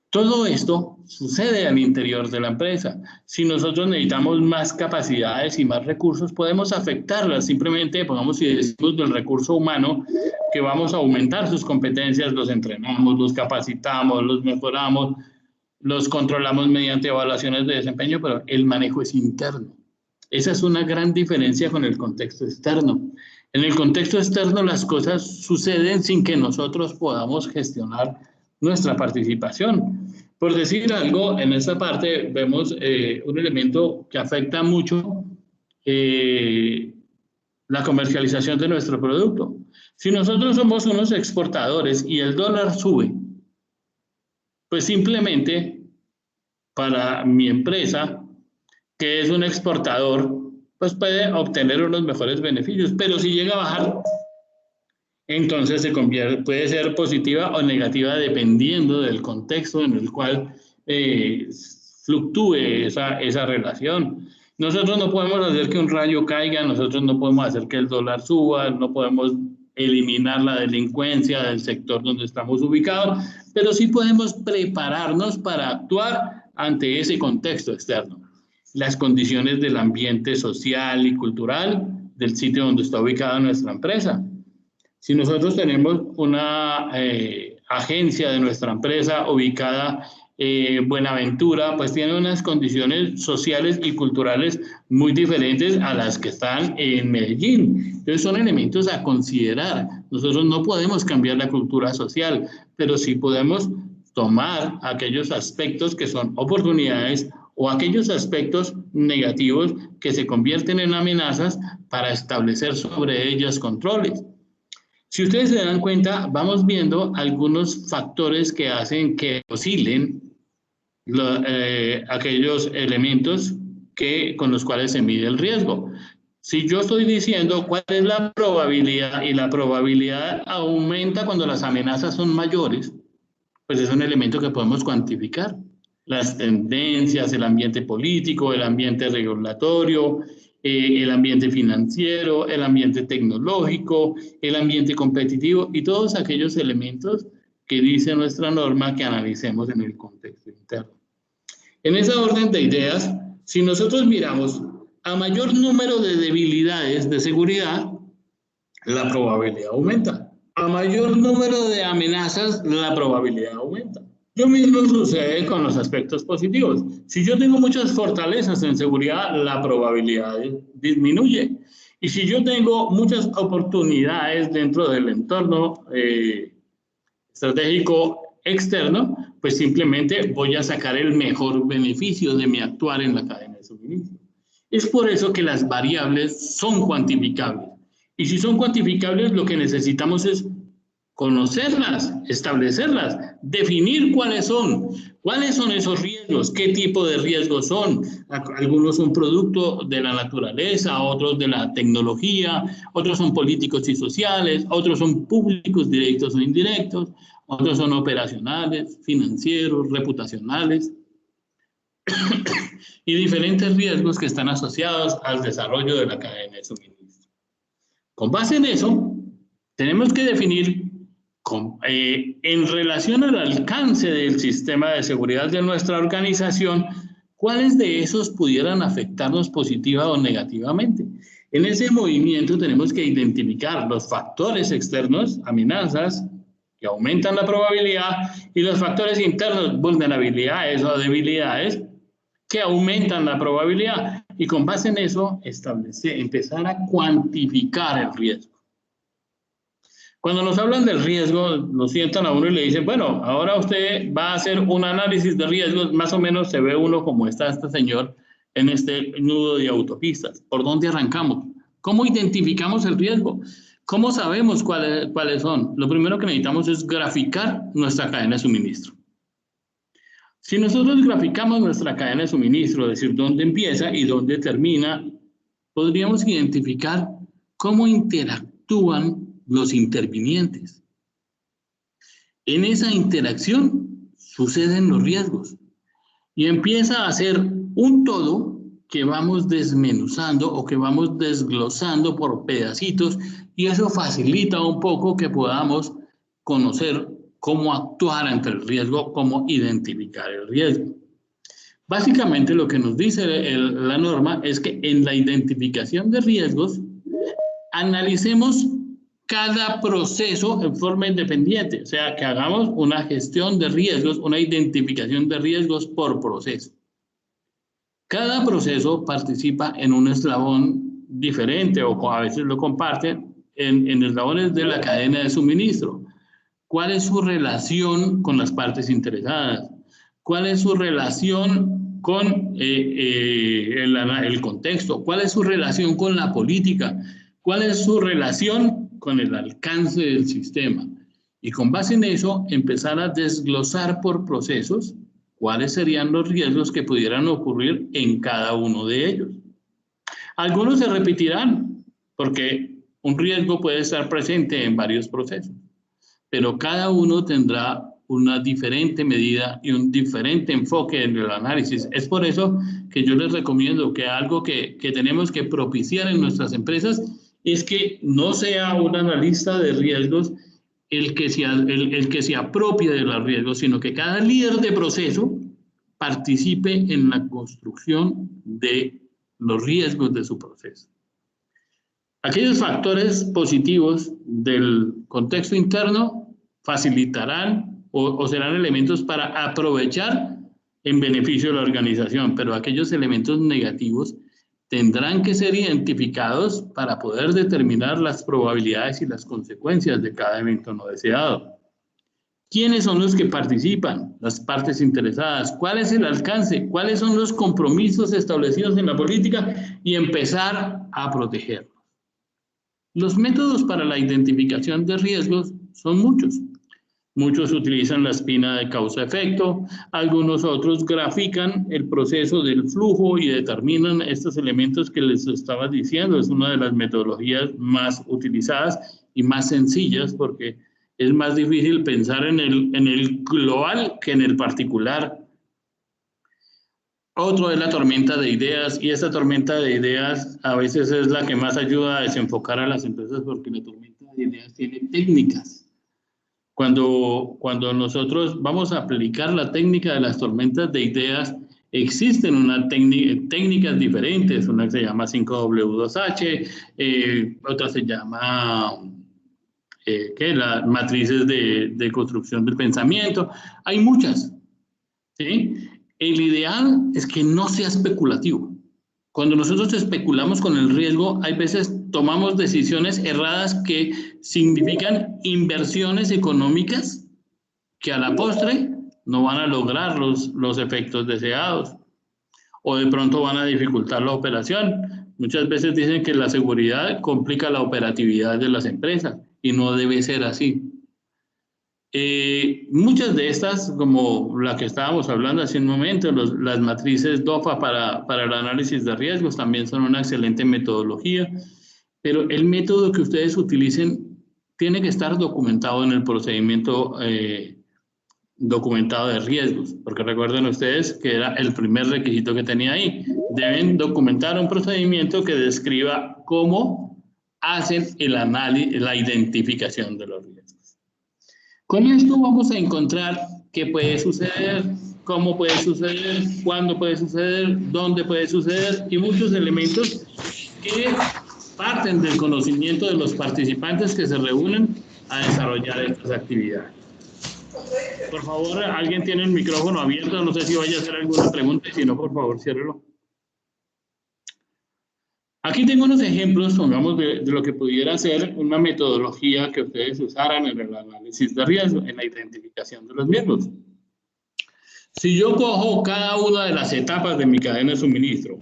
Todo esto sucede al interior de la empresa. Si nosotros necesitamos más capacidades y más recursos, podemos afectarlas. Simplemente, pongamos, si decimos del recurso humano, que vamos a aumentar sus competencias, los entrenamos, los capacitamos, los mejoramos, los controlamos mediante evaluaciones de desempeño, pero el manejo es interno. Esa es una gran diferencia con el contexto externo. En el contexto externo las cosas suceden sin que nosotros podamos gestionar nuestra participación. Por decir algo, en esta parte vemos un elemento que afecta mucho la comercialización de nuestro producto. Si nosotros somos unos exportadores y el dólar sube, pues simplemente para mi empresa, que es un exportador, pues puede obtener unos mejores beneficios, pero si llega a bajar, entonces puede ser positiva o negativa dependiendo del contexto en el cual fluctúe esa relación. Nosotros no podemos hacer que un rayo caiga, nosotros no podemos hacer que el dólar suba, no podemos eliminar la delincuencia del sector donde estamos ubicados, pero sí podemos prepararnos para actuar ante ese contexto externo. Las condiciones del ambiente social y cultural del sitio donde está ubicada nuestra empresa. Si nosotros tenemos una agencia de nuestra empresa ubicada en Buenaventura, pues tiene unas condiciones sociales y culturales muy diferentes a las que están en Medellín. Entonces son elementos a considerar. Nosotros no podemos cambiar la cultura social, pero sí podemos tomar aquellos aspectos que son oportunidades o aquellos aspectos negativos que se convierten en amenazas para establecer sobre ellas controles. Si ustedes se dan cuenta, vamos viendo algunos factores que hacen que oscilen aquellos elementos con los cuales se mide el riesgo. Si yo estoy diciendo cuál es la probabilidad y la probabilidad aumenta cuando las amenazas son mayores, pues es un elemento que podemos cuantificar. Las tendencias, el ambiente político, el ambiente regulatorio, el ambiente financiero, el ambiente tecnológico, el ambiente competitivo y todos aquellos elementos que dice nuestra norma que analicemos en el contexto interno. En esa orden de ideas, si nosotros miramos a mayor número de debilidades de seguridad, la probabilidad aumenta. A mayor número de amenazas, la probabilidad aumenta. Lo mismo sucede con los aspectos positivos. Si yo tengo muchas fortalezas en seguridad, la probabilidad disminuye. Y si yo tengo muchas oportunidades dentro del entorno estratégico externo, pues simplemente voy a sacar el mejor beneficio de mi actuar en la cadena de suministro. Es por eso que las variables son cuantificables. Y si son cuantificables, lo que necesitamos es conocerlas, establecerlas, definir cuáles son esos riesgos, qué tipo de riesgos son. Algunos son producto de la naturaleza, otros de la tecnología, otros son políticos y sociales, otros son públicos, directos o indirectos, otros son operacionales, financieros, reputacionales y diferentes riesgos que están asociados al desarrollo de la cadena de suministro. Con base en eso, tenemos que definir en relación al alcance del sistema de seguridad de nuestra organización, cuáles de esos pudieran afectarnos positiva o negativamente. En ese movimiento tenemos que identificar los factores externos, amenazas, que aumentan la probabilidad, y los factores internos, vulnerabilidades o debilidades, que aumentan la probabilidad. Y con base en eso, empezar a cuantificar el riesgo. Cuando nos hablan del riesgo, lo sientan a uno y le dicen, bueno, ahora usted va a hacer un análisis de riesgos, más o menos se ve uno como está este señor en este nudo de autopistas. ¿Por dónde arrancamos? ¿Cómo identificamos el riesgo? ¿Cómo sabemos cuáles son? Lo primero que necesitamos es graficar nuestra cadena de suministro. Si nosotros graficamos nuestra cadena de suministro, es decir, dónde empieza y dónde termina, podríamos identificar cómo interactúan los intervinientes. En esa interacción suceden los riesgos y empieza a ser un todo que vamos desmenuzando o que vamos desglosando por pedacitos, y eso facilita un poco que podamos conocer cómo actuar ante el riesgo, cómo identificar el riesgo. Básicamente lo que nos dice la norma es que en la identificación de riesgos analicemos cada proceso en forma independiente, o sea, que hagamos una gestión de riesgos, una identificación de riesgos por proceso. Cada proceso participa en un eslabón diferente o a veces lo comparten en eslabones de la cadena de suministro. ¿Cuál es su relación con las partes interesadas? ¿Cuál es su relación con el contexto? ¿Cuál es su relación con la política? ¿Cuál es su relación con el alcance del sistema? Y con base en eso, empezar a desglosar por procesos cuáles serían los riesgos que pudieran ocurrir en cada uno de ellos. Algunos se repetirán, porque un riesgo puede estar presente en varios procesos, pero cada uno tendrá una diferente medida y un diferente enfoque en el análisis. Es por eso que yo les recomiendo que algo que tenemos que propiciar en nuestras empresas es que no sea un analista de riesgos el que se apropie de los riesgos, sino que cada líder de proceso participe en la construcción de los riesgos de su proceso. Aquellos factores positivos del contexto interno facilitarán o serán elementos para aprovechar en beneficio de la organización, pero aquellos elementos negativos tendrán que ser identificados para poder determinar las probabilidades y las consecuencias de cada evento no deseado. ¿Quiénes son los que participan? Las partes interesadas. ¿Cuál es el alcance? ¿Cuáles son los compromisos establecidos en la política? Y empezar a protegerlos. Los métodos para la identificación de riesgos son muchos. Muchos utilizan la espina de causa-efecto, algunos otros grafican el proceso del flujo y determinan estos elementos que les estaba diciendo. Es una de las metodologías más utilizadas y más sencillas porque es más difícil pensar en el global que en el particular. Otro es la tormenta de ideas, y esta tormenta de ideas a veces es la que más ayuda a desenfocar a las empresas porque la tormenta de ideas tiene técnicas. Cuando nosotros vamos a aplicar la técnica de las tormentas de ideas, existen técnicas diferentes. Una que se llama 5W2H, otra se llama las matrices de construcción del pensamiento. Hay muchas, ¿sí? El ideal es que no sea especulativo. Cuando nosotros especulamos con el riesgo, hay veces tomamos decisiones erradas que significan inversiones económicas que a la postre no van a lograr los efectos deseados o de pronto van a dificultar la operación. Muchas veces dicen que la seguridad complica la operatividad de las empresas y no debe ser así. Muchas de estas, como la que estábamos hablando hace un momento, las matrices DOFA para el análisis de riesgos también son una excelente metodología, pero el método que ustedes utilicen tiene que estar documentado en el procedimiento documentado de riesgos, porque recuerden ustedes que era el primer requisito que tenía ahí. Deben documentar un procedimiento que describa cómo hacen el análisis, la identificación de los riesgos. Con esto vamos a encontrar qué puede suceder, cómo puede suceder, cuándo puede suceder, dónde puede suceder y muchos elementos que parten del conocimiento de los participantes que se reúnen a desarrollar estas actividades. Por favor, alguien tiene el micrófono abierto, no sé si vaya a hacer alguna pregunta y si no, por favor, ciérrelo. Aquí tengo unos ejemplos, pongamos, de lo que pudiera ser una metodología que ustedes usaran en el análisis de riesgo, en la identificación de los mismos. Si yo cojo cada una de las etapas de mi cadena de suministro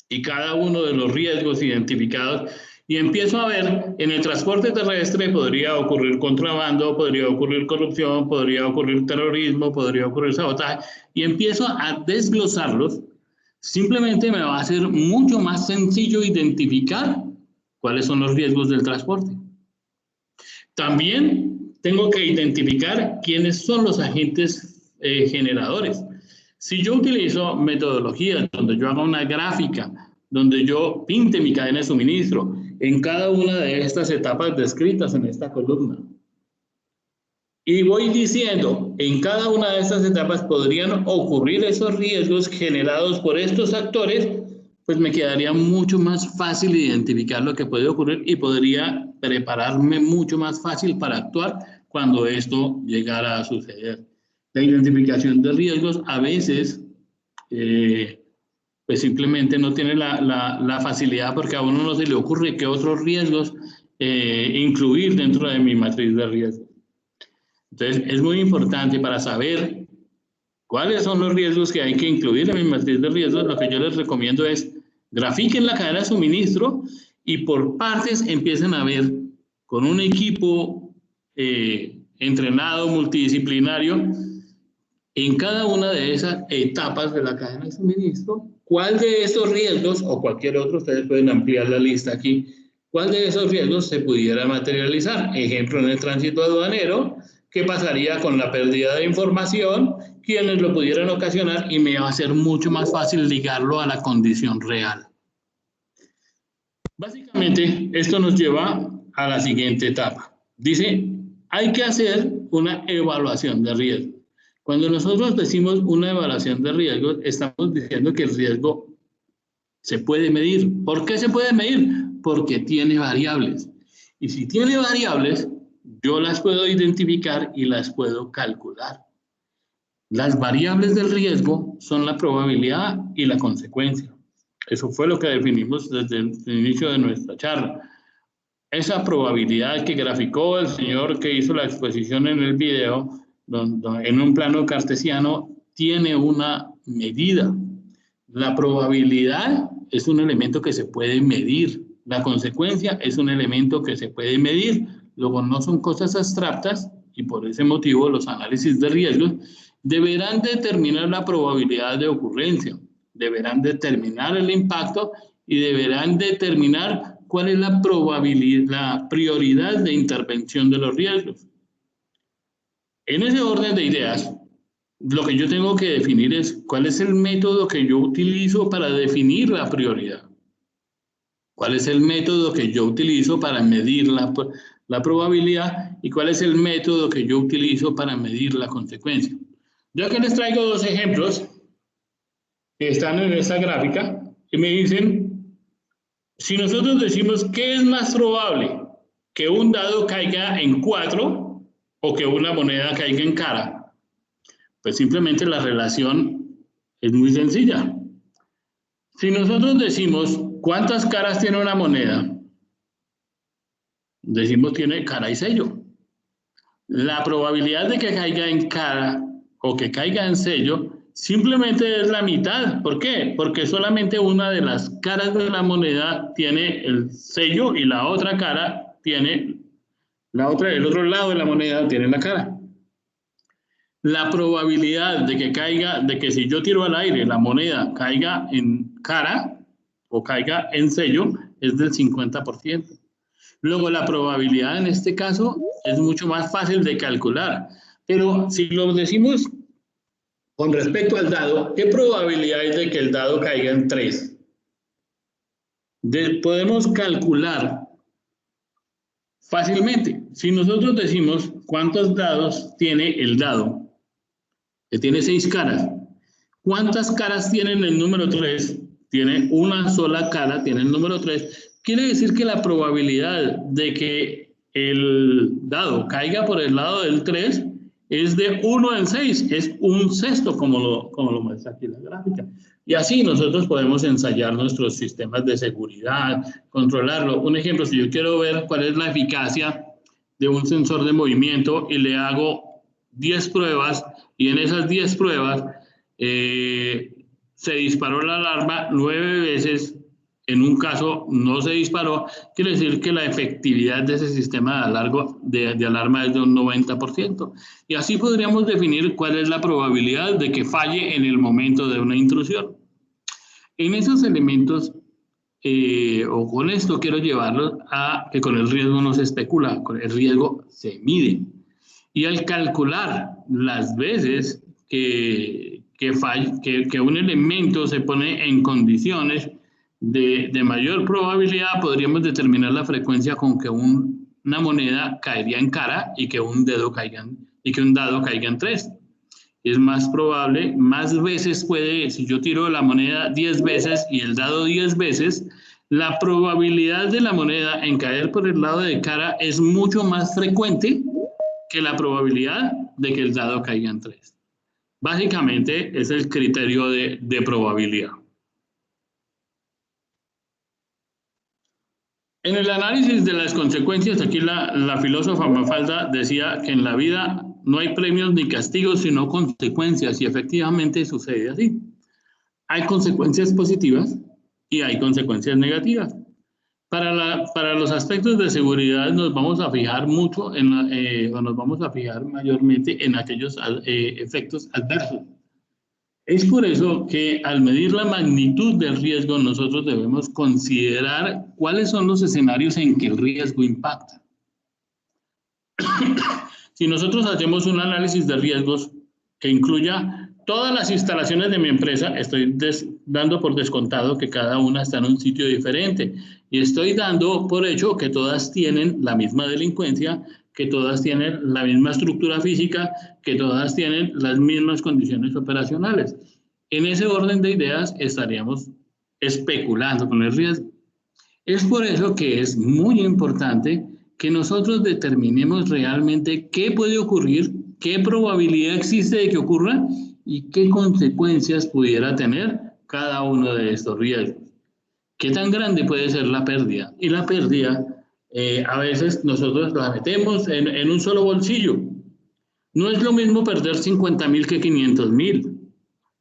y cada uno de los riesgos identificados y empiezo a ver, en el transporte terrestre podría ocurrir contrabando, podría ocurrir corrupción, podría ocurrir terrorismo, podría ocurrir sabotaje, y empiezo a desglosarlos, simplemente me va a ser mucho más sencillo identificar cuáles son los riesgos del transporte. También tengo que identificar quiénes son los agentes generadores. Si yo utilizo metodologías donde yo haga una gráfica, donde yo pinte mi cadena de suministro en cada una de estas etapas descritas en esta columna, y voy diciendo, en cada una de estas etapas podrían ocurrir esos riesgos generados por estos actores, pues me quedaría mucho más fácil identificar lo que puede ocurrir y podría prepararme mucho más fácil para actuar cuando esto llegara a suceder. La identificación de riesgos a veces, pues simplemente no tiene la facilidad porque a uno no se le ocurre qué otros riesgos incluir dentro de mi matriz de riesgos. Entonces, es muy importante para saber cuáles son los riesgos que hay que incluir en mi matriz de riesgos. Lo que yo les recomiendo es grafiquen la cadena de suministro y por partes empiecen a ver con un equipo entrenado, multidisciplinario, en cada una de esas etapas de la cadena de suministro, cuál de esos riesgos o cualquier otro, ustedes pueden ampliar la lista aquí, cuál de esos riesgos se pudiera materializar. Ejemplo, en el tránsito aduanero, ¿qué pasaría con la pérdida de información? ¿Quiénes lo pudieran ocasionar? Y me va a ser mucho más fácil ligarlo a la condición real. Básicamente, esto nos lleva a la siguiente etapa. Dice, hay que hacer una evaluación de riesgo. Cuando nosotros decimos una evaluación de riesgos, estamos diciendo que el riesgo se puede medir. ¿Por qué se puede medir? Porque tiene variables. Y si tiene variables, yo las puedo identificar y las puedo calcular. Las variables del riesgo son la probabilidad y la consecuencia. Eso fue lo que definimos desde el inicio de nuestra charla. Esa probabilidad que graficó el señor que hizo la exposición en el video, en un plano cartesiano, tiene una medida. La probabilidad es un elemento que se puede medir. La consecuencia es un elemento que se puede medir. Luego no son cosas abstractas y por ese motivo los análisis de riesgos deberán determinar la probabilidad de ocurrencia, deberán determinar el impacto y deberán determinar cuál es la probabilidad, la prioridad de intervención de los riesgos. En ese orden de ideas, lo que yo tengo que definir es cuál es el método que yo utilizo para definir la prioridad. ¿Cuál es el método que yo utilizo para medir la probabilidad y cuál es el método que yo utilizo para medir la consecuencia? Yo aquí les traigo dos ejemplos que están en esta gráfica y me dicen, si nosotros decimos ¿qué es más probable? ¿Que un dado caiga en 4 o que una moneda caiga en cara? Pues simplemente la relación es muy sencilla. Si nosotros decimos ¿cuántas caras tiene una moneda? Decimos tiene cara y sello. La probabilidad de que caiga en cara o que caiga en sello simplemente es la mitad. ¿Por qué? Porque solamente una de las caras de la moneda tiene el sello y la otra cara tiene el otro lado de la moneda tiene la cara. La probabilidad de que caiga, de que si yo tiro al aire la moneda caiga en cara o caiga en sello es del 50%. Luego la probabilidad en este caso es mucho más fácil de calcular. Pero si lo decimos con respecto al dado, ¿qué probabilidad hay de que el dado caiga en 3? Podemos calcular fácilmente. Si nosotros decimos cuántos dados tiene el dado, que tiene 6 caras, ¿cuántas caras tiene el número 3? Tiene una sola cara, tiene el número 3. Quiere decir que la probabilidad de que el dado caiga por el lado del 3 es de 1 en 6, es un sexto, como lo muestra aquí la gráfica. Y así nosotros podemos ensayar nuestros sistemas de seguridad, controlarlo. Un ejemplo, si yo quiero ver cuál es la eficacia de un sensor de movimiento y le hago 10 pruebas, y en esas 10 pruebas se disparó la alarma 9 veces, en un caso no se disparó, quiere decir que la efectividad de ese sistema de alarma es de un 90%. Y así podríamos definir cuál es la probabilidad de que falle en el momento de una intrusión. En esos elementos, o con esto quiero llevarlos a que con el riesgo no se especula, con el riesgo se mide. Y al calcular las veces que un elemento se pone en condiciones de mayor probabilidad, podríamos determinar la frecuencia con que una moneda caería en cara y que un dado caiga en 3. Es más probable, más veces puede, si yo tiro la moneda 10 veces y el dado 10 veces, la probabilidad de la moneda en caer por el lado de cara es mucho más frecuente que la probabilidad de que el dado caiga en 3. Básicamente es el criterio de probabilidad. En el análisis de las consecuencias, aquí la filósofa Mafalda decía que en la vida no hay premios ni castigos, sino consecuencias, y efectivamente sucede así. Hay consecuencias positivas y hay consecuencias negativas. Para los aspectos de seguridad nos vamos a fijar mucho nos vamos a fijar mayormente en aquellos efectos adversos. Es por eso que al medir la magnitud del riesgo nosotros debemos considerar cuáles son los escenarios en que el riesgo impacta. Si nosotros hacemos un análisis de riesgos que incluya todas las instalaciones de mi empresa, estoy dando por descontado que cada una está en un sitio diferente y estoy dando por hecho que todas tienen la misma delincuencia, que todas tienen la misma estructura física, que todas tienen las mismas condiciones operacionales. En ese orden de ideas estaríamos especulando con el riesgo. Es por eso que es muy importante que nosotros determinemos realmente qué puede ocurrir, qué probabilidad existe de que ocurra y qué consecuencias pudiera tener cada uno de estos riesgos. ¿Qué tan grande puede ser la pérdida? Y la pérdida a veces nosotros la metemos en un solo bolsillo. No es lo mismo perder 50.000 que 500.000.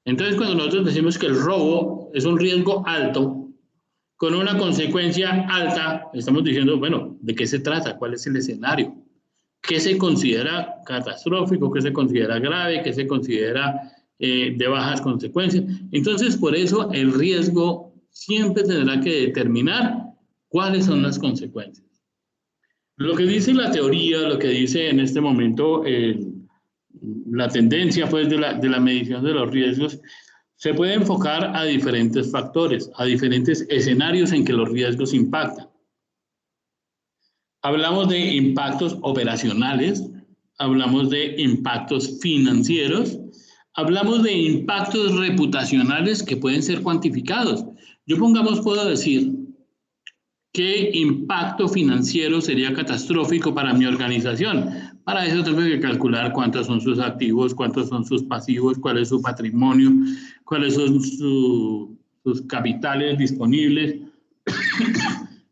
Entonces, cuando nosotros decimos que el robo es un riesgo alto, con una consecuencia alta, estamos diciendo, bueno, ¿de qué se trata? ¿Cuál es el escenario? ¿Qué se considera catastrófico? ¿Qué se considera grave? ¿Qué se considera de bajas consecuencias? Entonces, por eso el riesgo siempre tendrá que determinar cuáles son las consecuencias. Lo que dice la teoría, lo que dice en este momento la tendencia pues, de la medición de los riesgos, se puede enfocar a diferentes factores, a diferentes escenarios en que los riesgos impactan. Hablamos de impactos operacionales, hablamos de impactos financieros, hablamos de impactos reputacionales que pueden ser cuantificados. Yo, puedo decir qué impacto financiero sería catastrófico para mi organización. Para eso tengo que calcular cuántos son sus activos, cuántos son sus pasivos, cuál es su patrimonio, cuáles son sus capitales disponibles,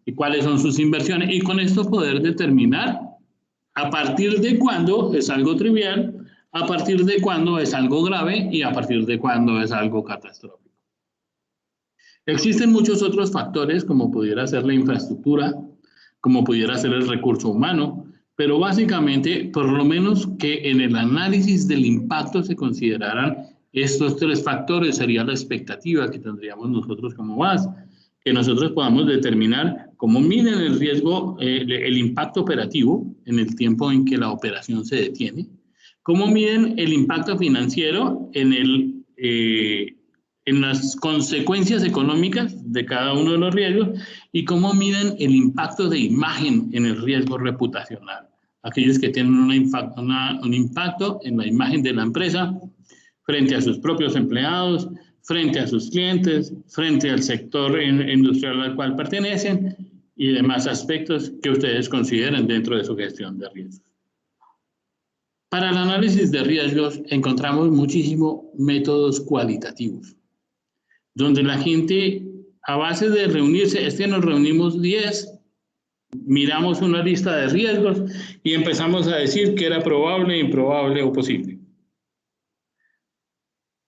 y cuáles son sus inversiones, y con esto poder determinar a partir de cuándo es algo trivial, a partir de cuándo es algo grave y a partir de cuándo es algo catastrófico. Existen muchos otros factores, como pudiera ser la infraestructura, como pudiera ser el recurso humano, pero básicamente, por lo menos que en el análisis del impacto se consideraran estos tres factores, sería la expectativa que tendríamos nosotros como base, que nosotros podamos determinar cómo miden el riesgo, el impacto operativo en el tiempo en que la operación se detiene, cómo miden el impacto financiero en las consecuencias económicas de cada uno de los riesgos y cómo miden el impacto de imagen en el riesgo reputacional. Aquellos que tienen un impacto en la imagen de la empresa frente a sus propios empleados, frente a sus clientes, frente al sector industrial al cual pertenecen y demás aspectos que ustedes consideren dentro de su gestión de riesgos. Para el análisis de riesgos encontramos muchísimos métodos cualitativos, donde la gente, a base de reunirse, nos reunimos 10, miramos una lista de riesgos y empezamos a decir que era probable, improbable o posible.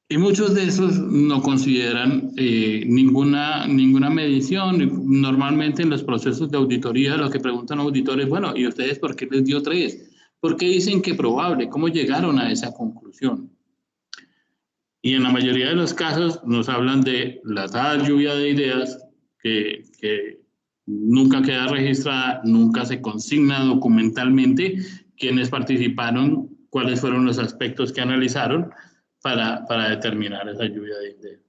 Y muchos de esos no consideran ninguna medición. Normalmente en los procesos de auditoría lo que preguntan los auditores, bueno, ¿y ustedes por qué les dio 3? ¿Por qué dicen que probable? ¿Cómo llegaron a esa conclusión? Y en la mayoría de los casos nos hablan de la tal lluvia de ideas que nunca queda registrada, nunca se consigna documentalmente quiénes participaron, cuáles fueron los aspectos que analizaron para determinar esa lluvia de ideas.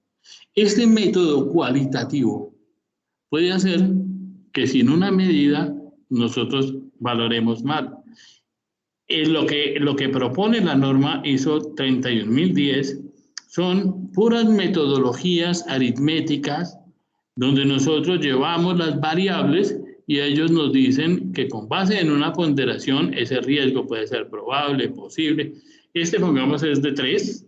Este método cualitativo puede hacer que sin una medida nosotros valoremos mal. Lo que propone la norma ISO 31010 son puras metodologías aritméticas donde nosotros llevamos las variables y ellos nos dicen que con base en una ponderación ese riesgo puede ser probable, posible. Pongamos, es de 3,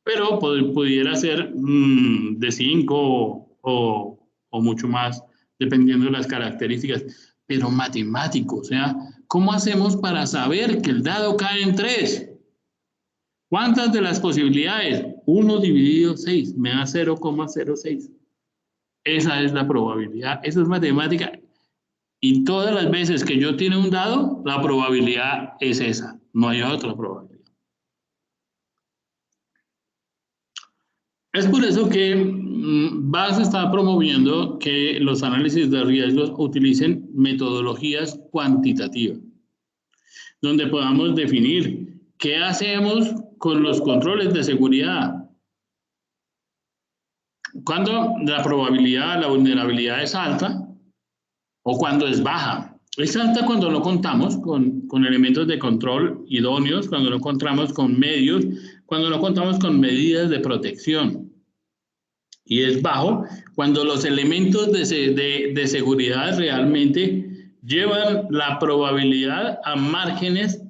pero pudiera ser de 5 o mucho más, dependiendo de las características, pero matemático. O sea, ¿cómo hacemos para saber que el dado cae en 3? ¿Cuántas de las posibilidades? 1 dividido 6 me da 0,06. Esa es la probabilidad, eso es matemática. Y todas las veces que yo tire un dado, la probabilidad es esa, no hay otra probabilidad. Es por eso que BAS está promoviendo que los análisis de riesgos utilicen metodologías cuantitativas, donde podamos definir qué hacemos con los controles de seguridad. Cuando la probabilidad, la vulnerabilidad es alta o cuando es baja. Es alta cuando no contamos con elementos de control idóneos, cuando no contamos con medios, cuando no contamos con medidas de protección. Y es bajo cuando los elementos de seguridad realmente llevan la probabilidad a márgenes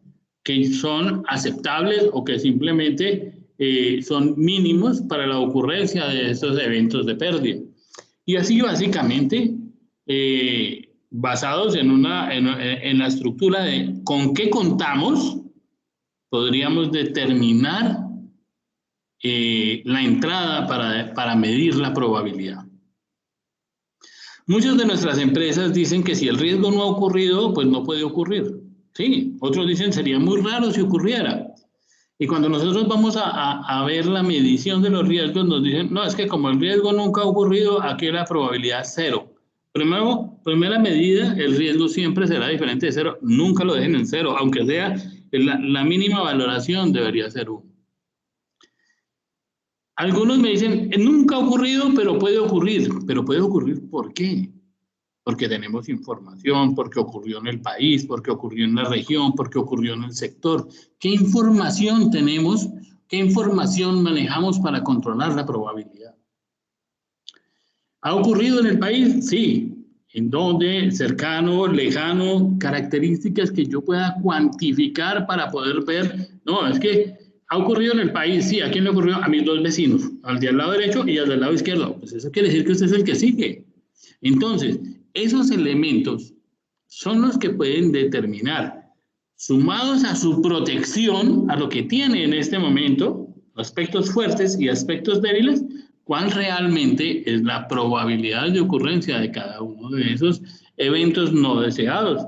que son aceptables o que simplemente son mínimos para la ocurrencia de estos eventos de pérdida. Y así básicamente, basados en la estructura de con qué contamos, podríamos determinar la entrada para medir la probabilidad. Muchas de nuestras empresas dicen que si el riesgo no ha ocurrido, pues no puede ocurrir. Sí, otros dicen sería muy raro si ocurriera. Y cuando nosotros vamos a ver la medición de los riesgos, nos dicen, no, es que como el riesgo nunca ha ocurrido, aquí la probabilidad es 0. Primera medida, el riesgo siempre será diferente de 0. Nunca lo dejen en 0, aunque sea la mínima valoración debería ser 1. Algunos me dicen, nunca ha ocurrido, pero puede ocurrir. ¿Pero puede ocurrir por qué? Porque tenemos información, porque ocurrió en el país, porque ocurrió en la región, porque ocurrió en el sector. ¿Qué información tenemos? ¿Qué información manejamos para controlar la probabilidad? ¿Ha ocurrido en el país? Sí. ¿En dónde? Cercano, lejano, características que yo pueda cuantificar para poder ver. No, es que ha ocurrido en el país. Sí, ¿a quién le ocurrió? A mis 2 vecinos, al de al lado derecho y al del lado izquierdo. Pues eso quiere decir que usted es el que sigue. Entonces, esos elementos son los que pueden determinar, sumados a su protección, a lo que tiene en este momento, aspectos fuertes y aspectos débiles, cuál realmente es la probabilidad de ocurrencia de cada uno de esos eventos no deseados.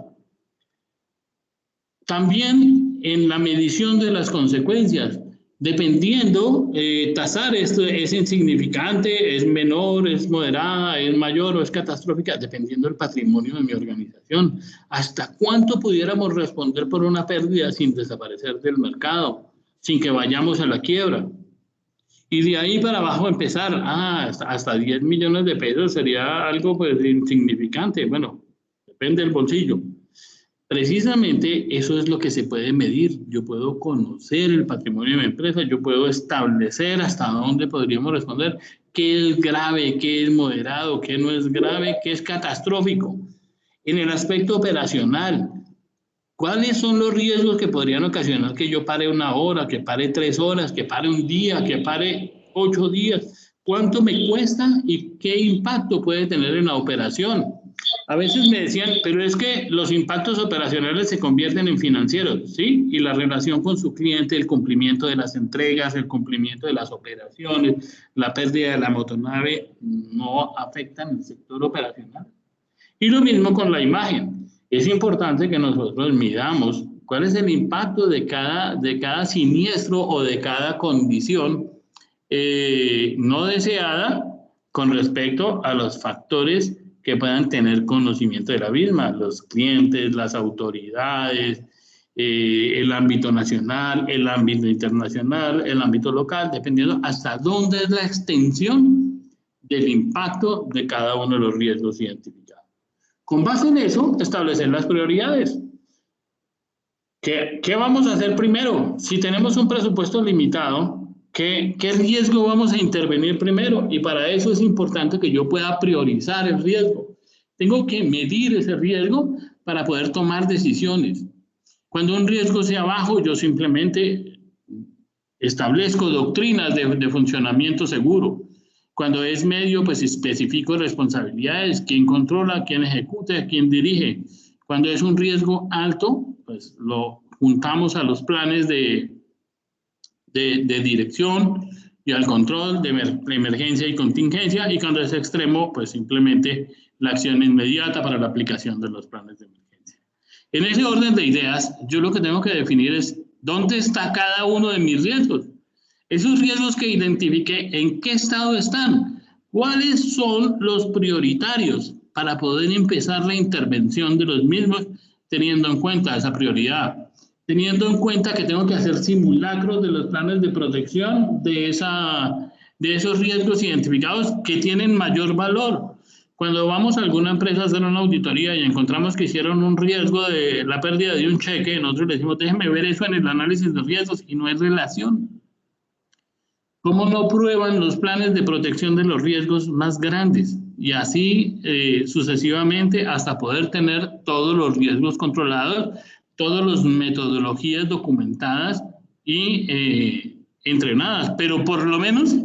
También en la medición de las consecuencias, dependiendo, tasar esto es insignificante, es menor, es moderada, es mayor o es catastrófica, dependiendo del patrimonio de mi organización. ¿Hasta cuánto pudiéramos responder por una pérdida sin desaparecer del mercado, sin que vayamos a la quiebra? Y de ahí para abajo empezar, hasta 10 millones de pesos sería algo pues insignificante. Bueno, depende del bolsillo. Precisamente eso es lo que se puede medir. Yo puedo conocer el patrimonio de mi empresa, yo puedo establecer hasta dónde podríamos responder, qué es grave, qué es moderado, qué no es grave, qué es catastrófico. En el aspecto operacional, ¿cuáles son los riesgos que podrían ocasionar que yo pare 1 hora, que pare 3 horas, que pare un día, que pare 8 días? ¿Cuánto me cuesta y qué impacto puede tener en la operación? A veces me decían, pero es que los impactos operacionales se convierten en financieros, ¿sí? Y la relación con su cliente, el cumplimiento de las entregas, el cumplimiento de las operaciones, la pérdida de la motonave, no afectan el sector operacional. Y lo mismo con la imagen. Es importante que nosotros midamos cuál es el impacto de cada siniestro o de cada condición no deseada con respecto a los factores que puedan tener conocimiento de la misma, los clientes, las autoridades, el ámbito nacional, el ámbito internacional, el ámbito local, dependiendo hasta dónde es la extensión del impacto de cada uno de los riesgos identificados. Con base en eso, establecer las prioridades. ¿Qué vamos a hacer primero? Si tenemos un presupuesto limitado, ¿qué riesgo vamos a intervenir primero? Y para eso es importante que yo pueda priorizar el riesgo. Tengo que medir ese riesgo para poder tomar decisiones. Cuando un riesgo sea bajo, yo simplemente establezco doctrinas de funcionamiento seguro. Cuando es medio, pues especifico responsabilidades, quién controla, quién ejecuta, quién dirige. Cuando es un riesgo alto, pues lo juntamos a los planes de dirección y al control de emergencia y contingencia, y cuando es extremo, pues simplemente la acción inmediata para la aplicación de los planes de emergencia. En ese orden de ideas, yo lo que tengo que definir es dónde está cada uno de mis riesgos. Esos riesgos que identifiqué, ¿en qué estado están? ¿Cuáles son los prioritarios para poder empezar la intervención de los mismos teniendo en cuenta esa prioridad? Teniendo en cuenta que tengo que hacer simulacros de los planes de protección de esos riesgos identificados que tienen mayor valor. Cuando vamos a alguna empresa a hacer una auditoría y encontramos que hicieron un riesgo de la pérdida de un cheque, nosotros le decimos, déjeme ver eso en el análisis de riesgos, y no es relación. ¿Cómo no prueban los planes de protección de los riesgos más grandes? Y así sucesivamente hasta poder tener todos los riesgos controlados, todas las metodologías documentadas y entrenadas, pero por lo menos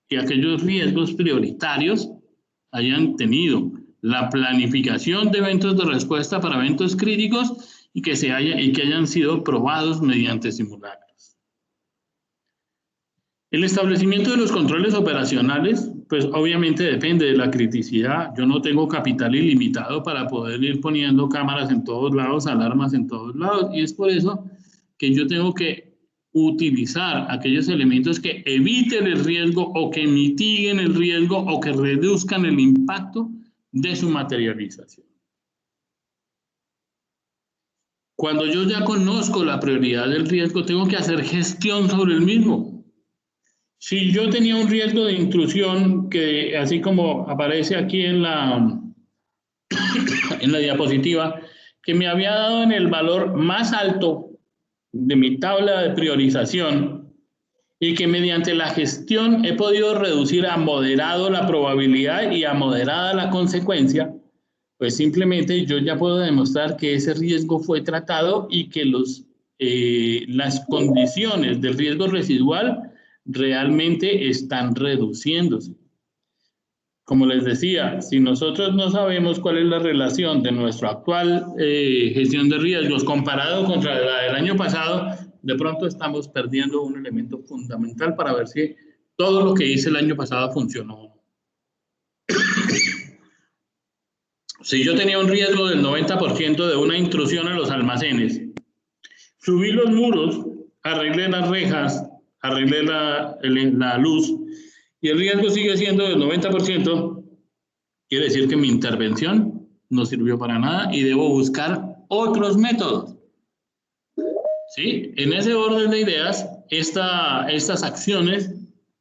que aquellos riesgos prioritarios hayan tenido la planificación de eventos de respuesta para eventos críticos y que hayan sido probados mediante simulacros. El establecimiento de los controles operacionales, pues obviamente depende de la criticidad. Yo no tengo capital ilimitado para poder ir poniendo cámaras en todos lados, alarmas en todos lados, y es por eso que yo tengo que utilizar aquellos elementos que eviten el riesgo o que mitiguen el riesgo o que reduzcan el impacto de su materialización. Cuando yo ya conozco la prioridad del riesgo, tengo que hacer gestión sobre el mismo. Si yo tenía un riesgo de intrusión que, así como aparece aquí en la diapositiva, que me había dado en el valor más alto de mi tabla de priorización y que mediante la gestión he podido reducir a moderado la probabilidad y a moderada la consecuencia, pues simplemente yo ya puedo demostrar que ese riesgo fue tratado y que las condiciones del riesgo residual realmente están reduciéndose. como les decía, si nosotros no sabemos cuál es la relación de nuestra actual gestión de riesgos comparado contra la del año pasado, de pronto estamos perdiendo un elemento fundamental para ver si todo lo que hice el año pasado funcionó. Si yo tenía un riesgo del 90% de una intrusión a los almacenes, subí los muros, arreglé las rejas, arreglé la luz, y el riesgo sigue siendo del 90%, quiere decir que mi intervención no sirvió para nada y debo buscar otros métodos. ¿Sí? En ese orden de ideas, estas acciones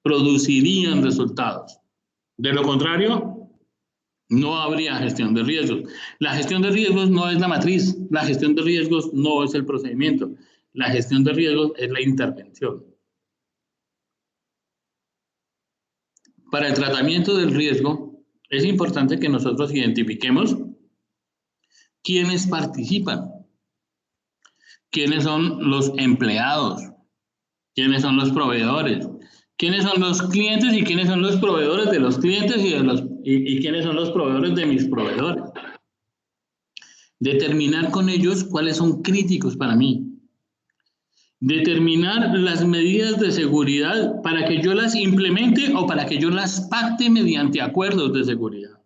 producirían resultados. De lo contrario, no habría gestión de riesgos. La gestión de riesgos no es la matriz, la gestión de riesgos no es el procedimiento, la gestión de riesgos es la intervención. Para el tratamiento del riesgo, es importante que nosotros identifiquemos quiénes participan, quiénes son los empleados, quiénes son los proveedores, quiénes son los clientes y quiénes son los proveedores de los clientes y quiénes son los proveedores de mis proveedores. Determinar con ellos cuáles son críticos para mí. Determinar las medidas de seguridad para que yo las implemente o para que yo las pacte mediante acuerdos de seguridad.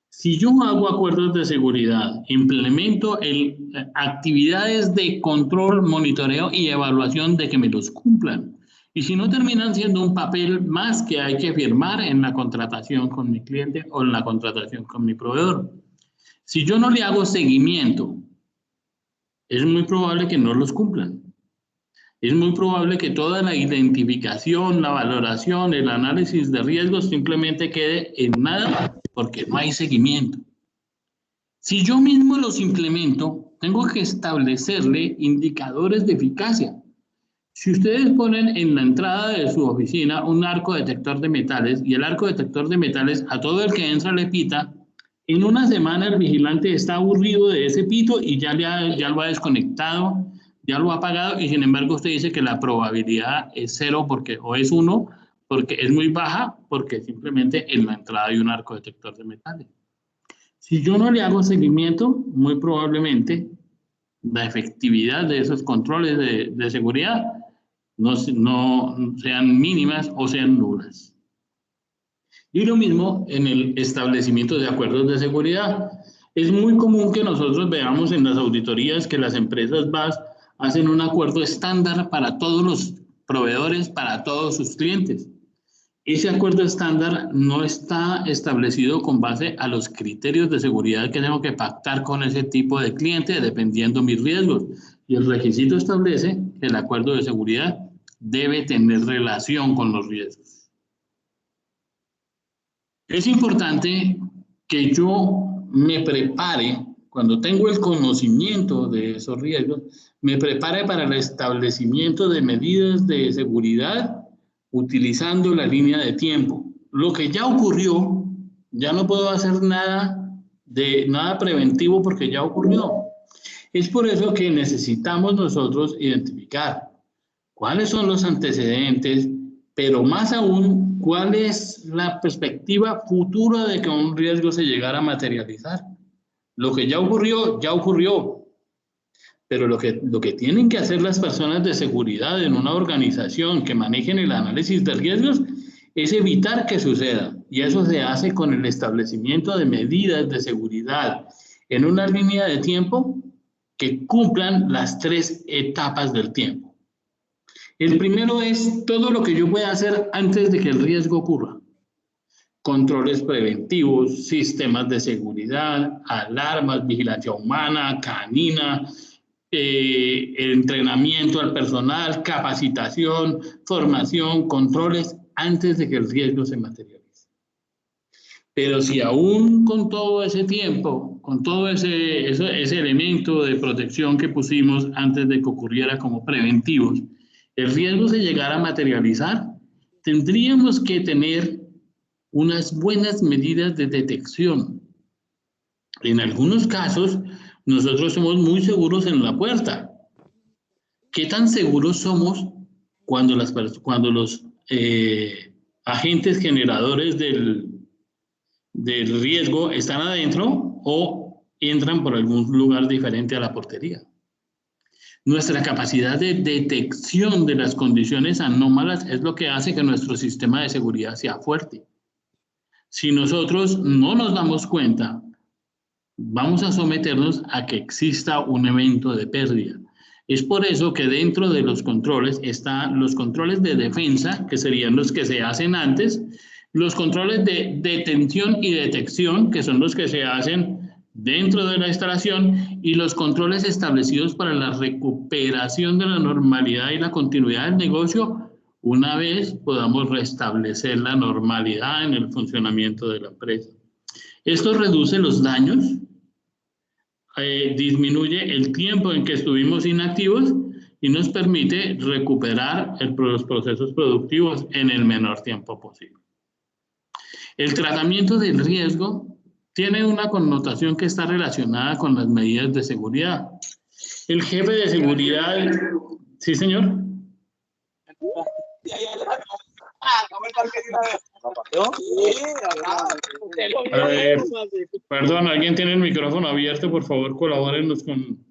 Si yo hago acuerdos de seguridad, implemento actividades de control, monitoreo y evaluación de que me los cumplan. Y si no, terminan siendo un papel más que hay que firmar en la contratación con mi cliente o en la contratación con mi proveedor. Si yo no le hago seguimiento, es muy probable que no los cumplan. Es muy probable que toda la identificación, la valoración, el análisis de riesgos simplemente quede en nada porque no hay seguimiento. Si yo mismo los implemento, tengo que establecerle indicadores de eficacia. Si ustedes ponen en la entrada de su oficina un arco detector de metales y el arco detector de metales a todo el que entra le pita, en una semana el vigilante está aburrido de ese pito y ya lo ha desconectado, ya lo ha apagado y sin embargo usted dice que la probabilidad es 0 o es 1 porque es muy baja porque simplemente en la entrada hay un arco detector de metales. Si yo no le hago seguimiento, muy probablemente la efectividad de esos controles de seguridad no sean mínimas o sean nulas. Y lo mismo en el establecimiento de acuerdos de seguridad. Es muy común que nosotros veamos en las auditorías que las empresas VAS hacen un acuerdo estándar para todos los proveedores, para todos sus clientes. Ese acuerdo estándar no está establecido con base a los criterios de seguridad que tengo que pactar con ese tipo de cliente dependiendo mis riesgos. Y el requisito establece que el acuerdo de seguridad debe tener relación con los riesgos. Es importante que yo me prepare, cuando tengo el conocimiento de esos riesgos, me prepare para el establecimiento de medidas de seguridad utilizando la línea de tiempo. Lo que ya ocurrió, ya no puedo hacer nada preventivo porque ya ocurrió. Es por eso que necesitamos nosotros identificar cuáles son los antecedentes, pero más aún, cuál es la perspectiva futura de que un riesgo se llegara a materializar. Lo que ya ocurrió, ya ocurrió. Pero lo que tienen que hacer las personas de seguridad en una organización que manejen el análisis de riesgos es evitar que suceda. Y eso se hace con el establecimiento de medidas de seguridad en una línea de tiempo que cumplan las 3 etapas del tiempo. El primero es todo lo que yo pueda hacer antes de que el riesgo ocurra. Controles preventivos, sistemas de seguridad, alarmas, vigilancia humana, canina, entrenamiento al personal, capacitación, formación, controles antes de que el riesgo se materialice. Pero si aún con todo ese tiempo, con todo ese elemento de protección que pusimos antes de que ocurriera como preventivos, el riesgo se llegara a materializar, tendríamos que tener unas buenas medidas de detección. En algunos casos, nosotros somos muy seguros en la puerta. ¿Qué tan seguros somos cuando los agentes generadores del del riesgo están adentro o entran por algún lugar diferente a la portería. Nuestra capacidad de detección de las condiciones anómalas es lo que hace que nuestro sistema de seguridad sea fuerte. Si nosotros no nos damos cuenta, vamos a someternos a que exista un evento de pérdida. Es por eso que dentro de los controles están los controles de defensa, que serían los que se hacen antes, los controles de detención y detección, que son los que se hacen dentro de la instalación, y los controles establecidos para la recuperación de la normalidad y la continuidad del negocio una vez podamos restablecer la normalidad en el funcionamiento de la empresa. Esto reduce los daños, disminuye el tiempo en que estuvimos inactivos y nos permite recuperar los procesos productivos en el menor tiempo posible. El tratamiento del riesgo tiene una connotación que está relacionada con las medidas de seguridad. El jefe de seguridad... ¿Sí, señor? Perdón, ¿alguien tiene el micrófono abierto? Por favor, colabórennos con...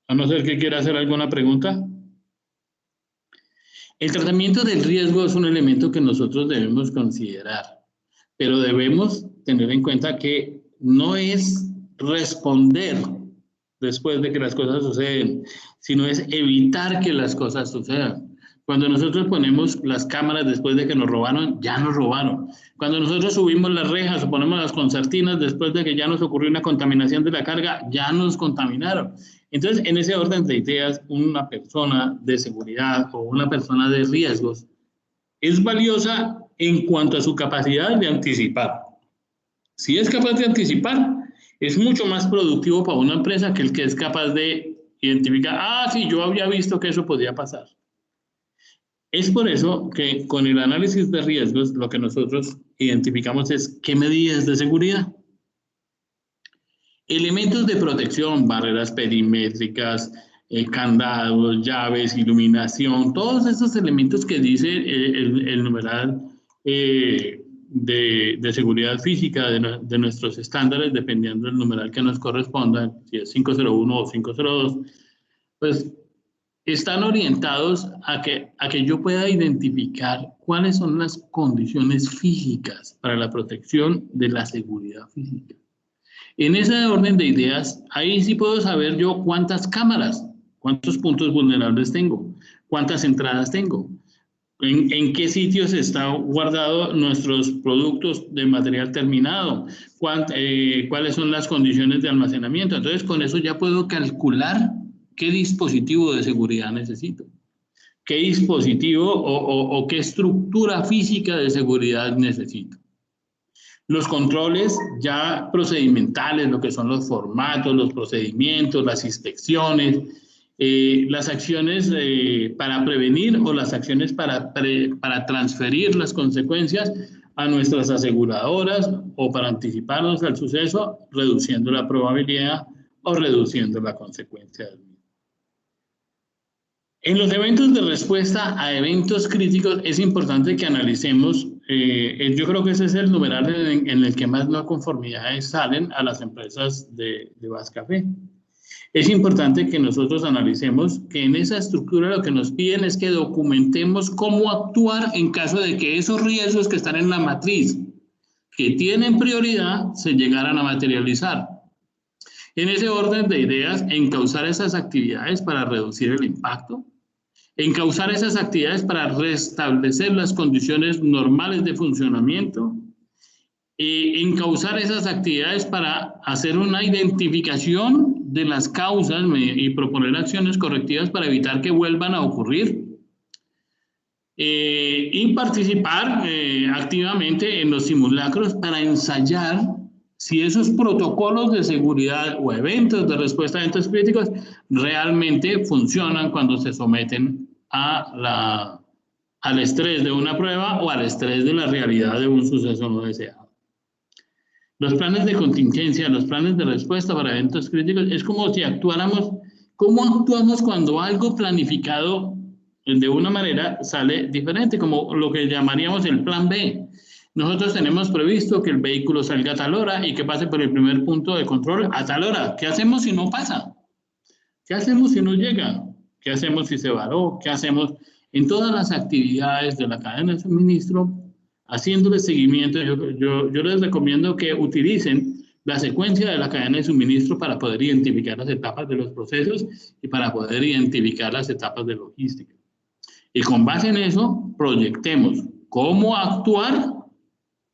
A no ser que quiera hacer alguna pregunta. El tratamiento del riesgo es un elemento que nosotros debemos considerar, pero debemos tener en cuenta que no es responder después de que las cosas suceden, sino es evitar que las cosas sucedan. Cuando nosotros ponemos las cámaras después de que nos robaron, ya nos robaron. Cuando nosotros subimos las rejas o ponemos las concertinas después de que ya nos ocurrió una contaminación de la carga, ya nos contaminaron. Entonces, en ese orden de ideas, una persona de seguridad o una persona de riesgos es valiosa en cuanto a su capacidad de anticipar. Si es capaz de anticipar, es mucho más productivo para una empresa que el que es capaz de identificar, sí, yo había visto que eso podía pasar. Es por eso que con el análisis de riesgos lo que nosotros identificamos es qué medidas de seguridad. Elementos de protección, barreras perimétricas, candados, llaves, iluminación, todos esos elementos que dice el numeral de seguridad física de nuestros estándares, dependiendo del numeral que nos corresponda, si es 501 o 502, pues están orientados a que yo pueda identificar cuáles son las condiciones físicas para la protección de la seguridad física. En ese orden de ideas, ahí sí puedo saber yo cuántas cámaras, cuántos puntos vulnerables tengo, cuántas entradas tengo, en qué sitios están guardados nuestros productos de material terminado, cuáles son las condiciones de almacenamiento. Entonces, con eso ya puedo calcular qué dispositivo de seguridad necesito, qué dispositivo o qué estructura física de seguridad necesito. Los controles ya procedimentales, lo que son los formatos, los procedimientos, las inspecciones, las acciones para prevenir o las acciones para transferir las consecuencias a nuestras aseguradoras o para anticiparnos al suceso, reduciendo la probabilidad o reduciendo la consecuencia del mismo. En los eventos de respuesta a eventos críticos es importante que analicemos, yo creo que ese es el numeral en el que más no conformidades salen a las empresas de Bascafé. Es importante que nosotros analicemos que en esa estructura lo que nos piden es que documentemos cómo actuar en caso de que esos riesgos que están en la matriz, que tienen prioridad, se llegaran a materializar. En ese orden de ideas, encauzar esas actividades para reducir el impacto, encauzar esas actividades para restablecer las condiciones normales de funcionamiento, encauzar esas actividades para hacer una identificación de las causas y proponer acciones correctivas para evitar que vuelvan a ocurrir, y participar activamente en los simulacros para ensayar si esos protocolos de seguridad o eventos de respuesta a eventos críticos realmente funcionan cuando se someten al estrés de una prueba o al estrés de la realidad de un suceso no deseado. Los planes de contingencia, los planes de respuesta para eventos críticos, es como si actuáramos, ¿cómo actuamos cuando algo planificado de una manera sale diferente? Como lo que llamaríamos el plan B. Nosotros tenemos previsto que el vehículo salga a tal hora y que pase por el primer punto de control a tal hora. ¿Qué hacemos si no pasa? ¿Qué hacemos si no llega? ¿Qué hacemos si se varó? ¿Qué hacemos en todas las actividades de la cadena de suministro? Haciéndole seguimiento, yo les recomiendo que utilicen la secuencia de la cadena de suministro para poder identificar las etapas de los procesos y para poder identificar las etapas de logística. Y con base en eso, proyectemos cómo actuar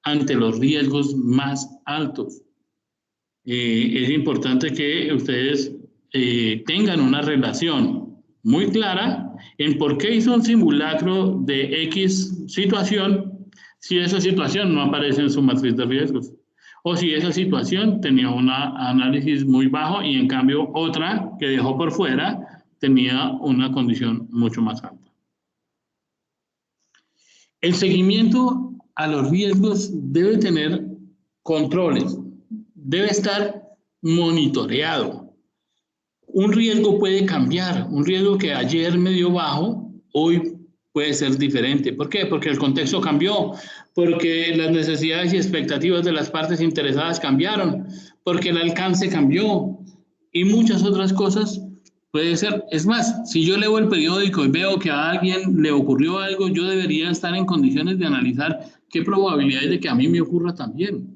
ante los riesgos más altos. Es importante que ustedes tengan una relación muy clara en por qué hizo un simulacro de X situación si esa situación no aparece en su matriz de riesgos, o si esa situación tenía un análisis muy bajo y en cambio otra que dejó por fuera tenía una condición mucho más alta. El seguimiento a los riesgos debe tener controles, debe estar monitoreado. Un riesgo puede cambiar, un riesgo que ayer me dio bajo, hoy puede ser diferente. ¿Por qué? Porque el contexto cambió, porque las necesidades y expectativas de las partes interesadas cambiaron, porque el alcance cambió y muchas otras cosas puede ser. Es más, si yo leo el periódico y veo que a alguien le ocurrió algo, yo debería estar en condiciones de analizar qué probabilidad hay de que a mí me ocurra también.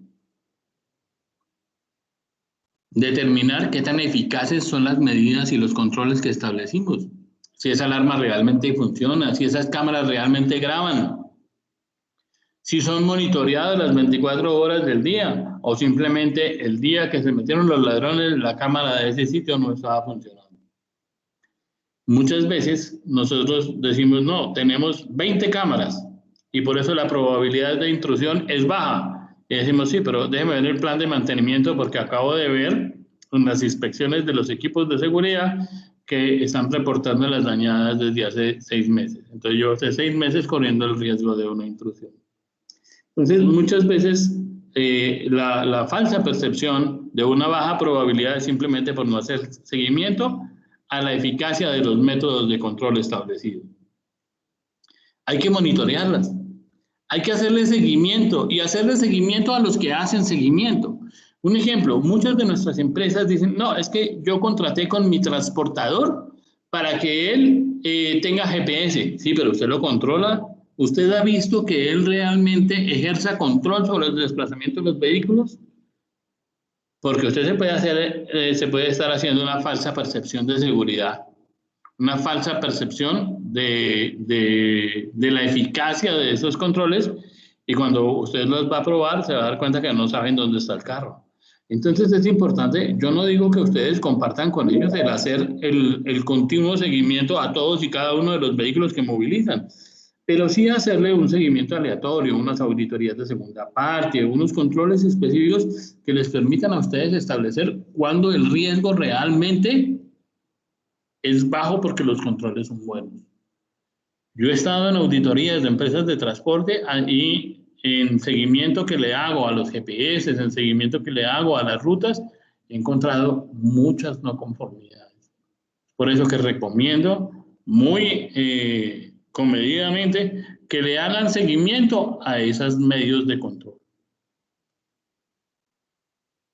Determinar qué tan eficaces son las medidas y los controles que establecimos. Si esa alarma realmente funciona, si esas cámaras realmente graban, si son monitoreadas las 24 horas del día o simplemente el día que se metieron los ladrones, la cámara de ese sitio no estaba funcionando. Muchas veces nosotros decimos, no, tenemos 20 cámaras y por eso la probabilidad de intrusión es baja. Y decimos, sí, pero déjeme ver el plan de mantenimiento porque acabo de ver en las inspecciones de los equipos de seguridad que están reportando las dañadas desde hace 6 meses. Entonces yo hace 6 meses corriendo el riesgo de una intrusión. Entonces muchas veces la falsa percepción de una baja probabilidad es simplemente por no hacer seguimiento a la eficacia de los métodos de control establecidos. Hay que monitorearlas, hay que hacerle seguimiento y hacerle seguimiento a los que hacen seguimiento. Un ejemplo, muchas de nuestras empresas dicen, no, es que yo contraté con mi transportador para que él tenga GPS. Sí, pero usted lo controla. ¿Usted ha visto que él realmente ejerza control sobre el desplazamiento de los vehículos? Porque usted se puede estar haciendo una falsa percepción de seguridad, una falsa percepción de la eficacia de esos controles y cuando usted los va a probar se va a dar cuenta que no saben dónde está el carro. Entonces es importante, yo no digo que ustedes compartan con ellos el hacer el continuo seguimiento a todos y cada uno de los vehículos que movilizan, pero sí hacerle un seguimiento aleatorio, unas auditorías de segunda parte, unos controles específicos que les permitan a ustedes establecer cuándo el riesgo realmente es bajo porque los controles son buenos. Yo he estado en auditorías de empresas de transporte y en seguimiento que le hago a los GPS, en seguimiento que le hago a las rutas, he encontrado muchas no conformidades. Por eso que recomiendo muy comedidamente que le hagan seguimiento a esos medios de control.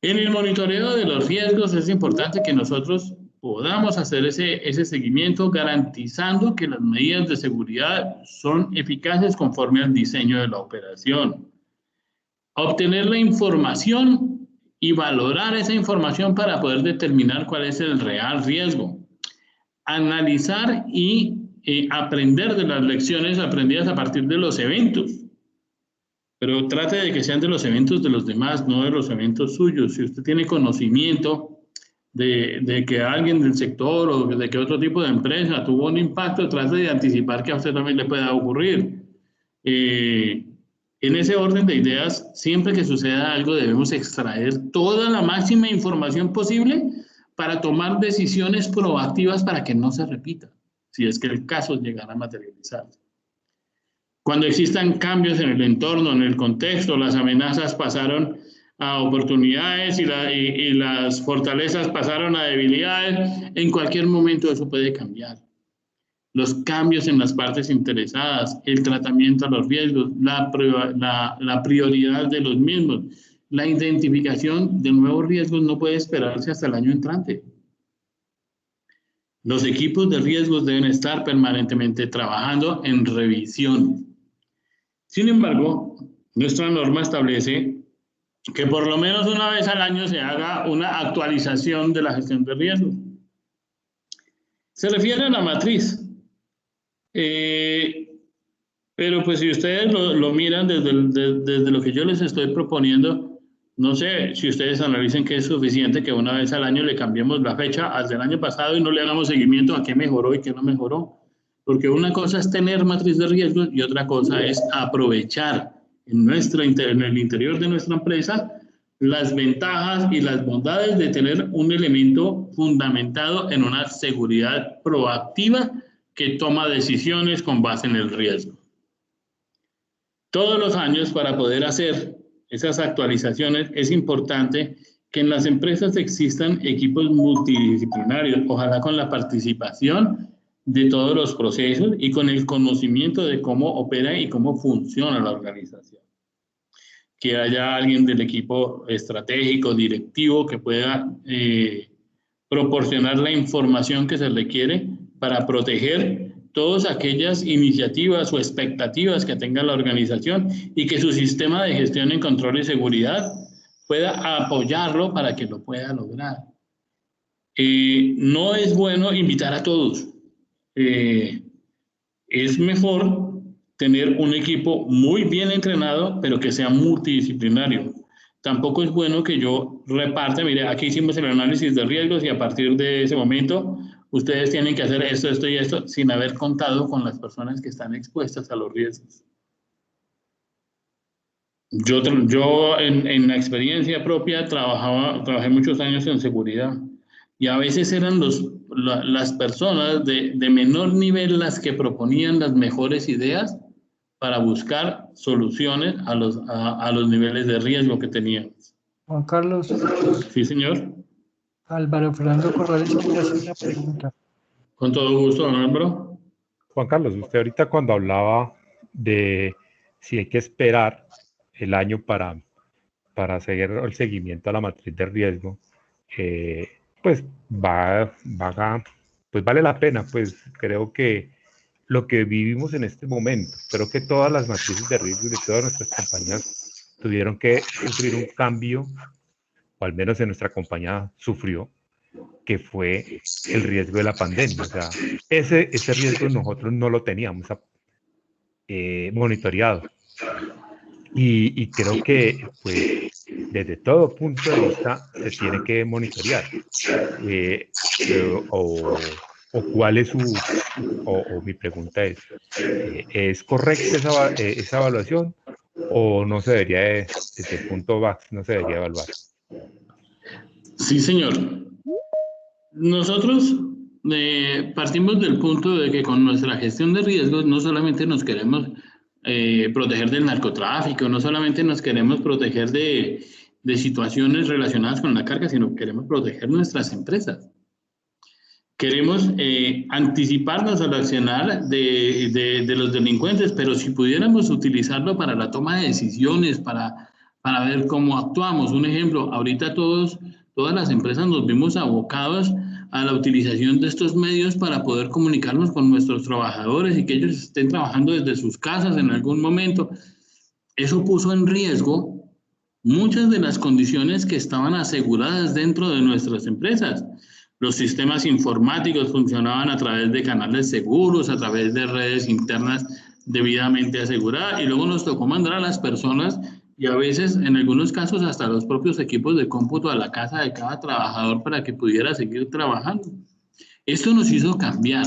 En el monitoreo de los riesgos es importante que nosotros podamos hacer ese seguimiento garantizando que las medidas de seguridad son eficaces conforme al diseño de la operación. Obtener la información y valorar esa información para poder determinar cuál es el real riesgo. Analizar y aprender de las lecciones aprendidas a partir de los eventos. Pero trate de que sean de los eventos de los demás, no de los eventos suyos. Si usted tiene conocimiento de que alguien del sector o de que otro tipo de empresa tuvo un impacto, trate de anticipar que a usted también le pueda ocurrir. En ese orden de ideas, siempre que suceda algo debemos extraer toda la máxima información posible para tomar decisiones proactivas para que no se repita, si es que el caso llegara a materializarse. Cuando existan cambios en el entorno, en el contexto, las amenazas pasaron a oportunidades y las fortalezas pasaron a debilidades, en cualquier momento eso puede cambiar. los cambios en las partes interesadas, el tratamiento a los riesgos, la prioridad de los mismos. La identificación de nuevos riesgos no puede esperarse hasta el año entrante. Los equipos de riesgos deben estar permanentemente trabajando en revisión. Sin embargo, nuestra norma establece que por lo menos una vez al año se haga una actualización de la gestión de riesgos. Se refiere a la matriz. Pero pues si ustedes lo miran desde lo que yo les estoy proponiendo, no sé si ustedes analicen que es suficiente que una vez al año le cambiemos la fecha al del año pasado y no le hagamos seguimiento a qué mejoró y qué no mejoró. Porque una cosa es tener matriz de riesgos y otra cosa es aprovechar en el interior de nuestra empresa las ventajas y las bondades de tener un elemento fundamentado en una seguridad proactiva que toma decisiones con base en el riesgo. Todos los años, para poder hacer esas actualizaciones, es importante que en las empresas existan equipos multidisciplinarios, ojalá con la participación de todos los procesos y con el conocimiento de cómo opera y cómo funciona la organización. Que haya alguien del equipo estratégico, directivo, que pueda proporcionar la información que se requiere para proteger todas aquellas iniciativas o expectativas que tenga la organización y que su sistema de gestión en control y seguridad pueda apoyarlo para que lo pueda lograr. No es bueno invitar a todos. Es mejor tener un equipo muy bien entrenado, pero que sea multidisciplinario. Tampoco es bueno que yo reparte, mire, aquí hicimos el análisis de riesgos y a partir de ese momento ustedes tienen que hacer esto, esto y esto, sin haber contado con las personas que están expuestas a los riesgos. Yo en la experiencia propia trabajé muchos años en seguridad y a veces eran las personas de menor nivel las que proponían las mejores ideas para buscar soluciones a los niveles de riesgo que teníamos. Juan Carlos. Sí, señor. Álvaro Fernando Corrales quiere hacer una pregunta. Con todo gusto, don Álvaro. Juan Carlos, usted ahorita cuando hablaba de si hay que esperar el año para hacer el seguimiento a la matriz de riesgo, pues pues vale la pena, pues creo que lo que vivimos en este momento, creo que todas las matrices de riesgo de todas nuestras compañías tuvieron que sufrir un cambio, o al menos en nuestra compañía sufrió, que fue el riesgo de la pandemia. O sea, ese riesgo nosotros no lo teníamos monitoreado. Y creo que pues, desde todo punto de vista se tiene que monitorear. O cuál es mi pregunta ¿es correcta esa evaluación o no se debería, desde el punto base, no se debería evaluar? Sí, señor. Nosotros partimos del punto de que con nuestra gestión de riesgos no solamente nos queremos proteger del narcotráfico, no solamente nos queremos proteger de situaciones relacionadas con la carga, sino queremos proteger nuestras empresas. Queremos anticiparnos al accionar de los delincuentes, pero si pudiéramos utilizarlo para la toma de decisiones, para ver cómo actuamos. Un ejemplo, ahorita todas las empresas nos vimos abocados a la utilización de estos medios para poder comunicarnos con nuestros trabajadores y que ellos estén trabajando desde sus casas en algún momento. Eso puso en riesgo muchas de las condiciones que estaban aseguradas dentro de nuestras empresas. Los sistemas informáticos funcionaban a través de canales seguros, a través de redes internas debidamente aseguradas, y luego nos tocó mandar a las personas y a veces, en algunos casos, hasta los propios equipos de cómputo a la casa de cada trabajador para que pudiera seguir trabajando. Esto nos hizo cambiar.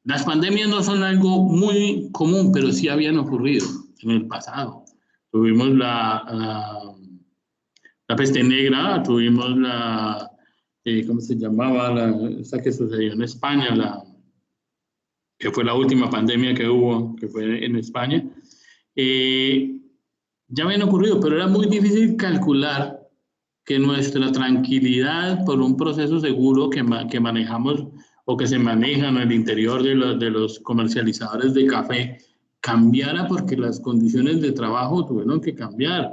Las pandemias no son algo muy común, pero sí habían ocurrido en el pasado. Tuvimos la peste negra, tuvimos ¿cómo se llamaba? Esta que sucedió en España, que fue la última pandemia que hubo, que fue en España. Ya habían ocurrido, pero era muy difícil calcular que nuestra tranquilidad por un proceso seguro que manejamos o que se manejan al interior de los comercializadores de café cambiara porque las condiciones de trabajo tuvieron que cambiar.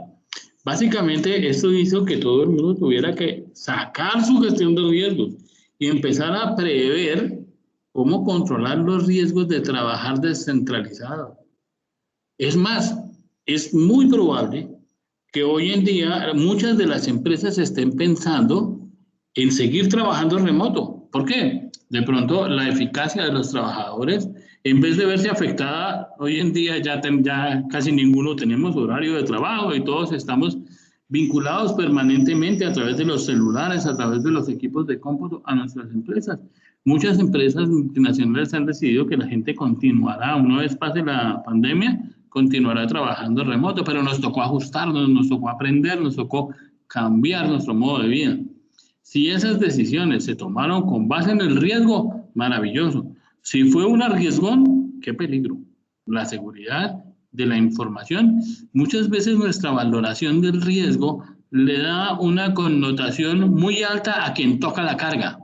Básicamente, esto hizo que todo el mundo tuviera que sacar su gestión de riesgos y empezar a prever cómo controlar los riesgos de trabajar descentralizado. Es más, es muy probable que hoy en día muchas de las empresas estén pensando en seguir trabajando remoto. ¿Por qué? De pronto la eficacia de los trabajadores, en vez de verse afectada, hoy en día ya casi ninguno tenemos horario de trabajo y todos estamos vinculados permanentemente a través de los celulares, a través de los equipos de cómputo a nuestras empresas. Muchas empresas multinacionales han decidido que la gente continuará, una vez pase la pandemia, continuará trabajando remoto, pero nos tocó ajustarnos, nos tocó aprender, nos tocó cambiar nuestro modo de vida. Si esas decisiones se tomaron con base en el riesgo, maravilloso. Si fue un arriesgón, qué peligro. La seguridad de la información, muchas veces nuestra valoración del riesgo le da una connotación muy alta a quien toca la carga.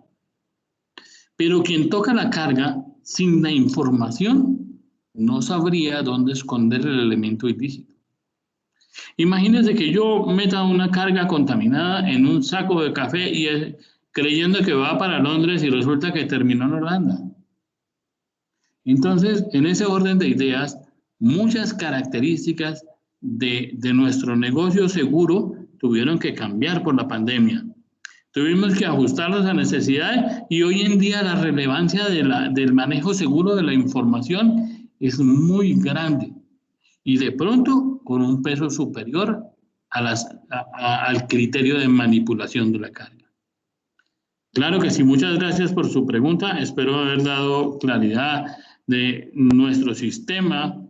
Pero quien toca la carga sin la información no sabría dónde esconder el elemento ilícito. Imagínense que yo meta una carga contaminada en un saco de café y creyendo que va para Londres y resulta que terminó en Holanda. Entonces, en ese orden de ideas, muchas características de nuestro negocio seguro tuvieron que cambiar por la pandemia. Tuvimos que ajustarnos a necesidades y hoy en día la relevancia del manejo seguro de la información es muy grande y de pronto con un peso superior al criterio de manipulación de la carga. Claro que sí, muchas gracias por su pregunta. Espero haber dado claridad de nuestro sistema.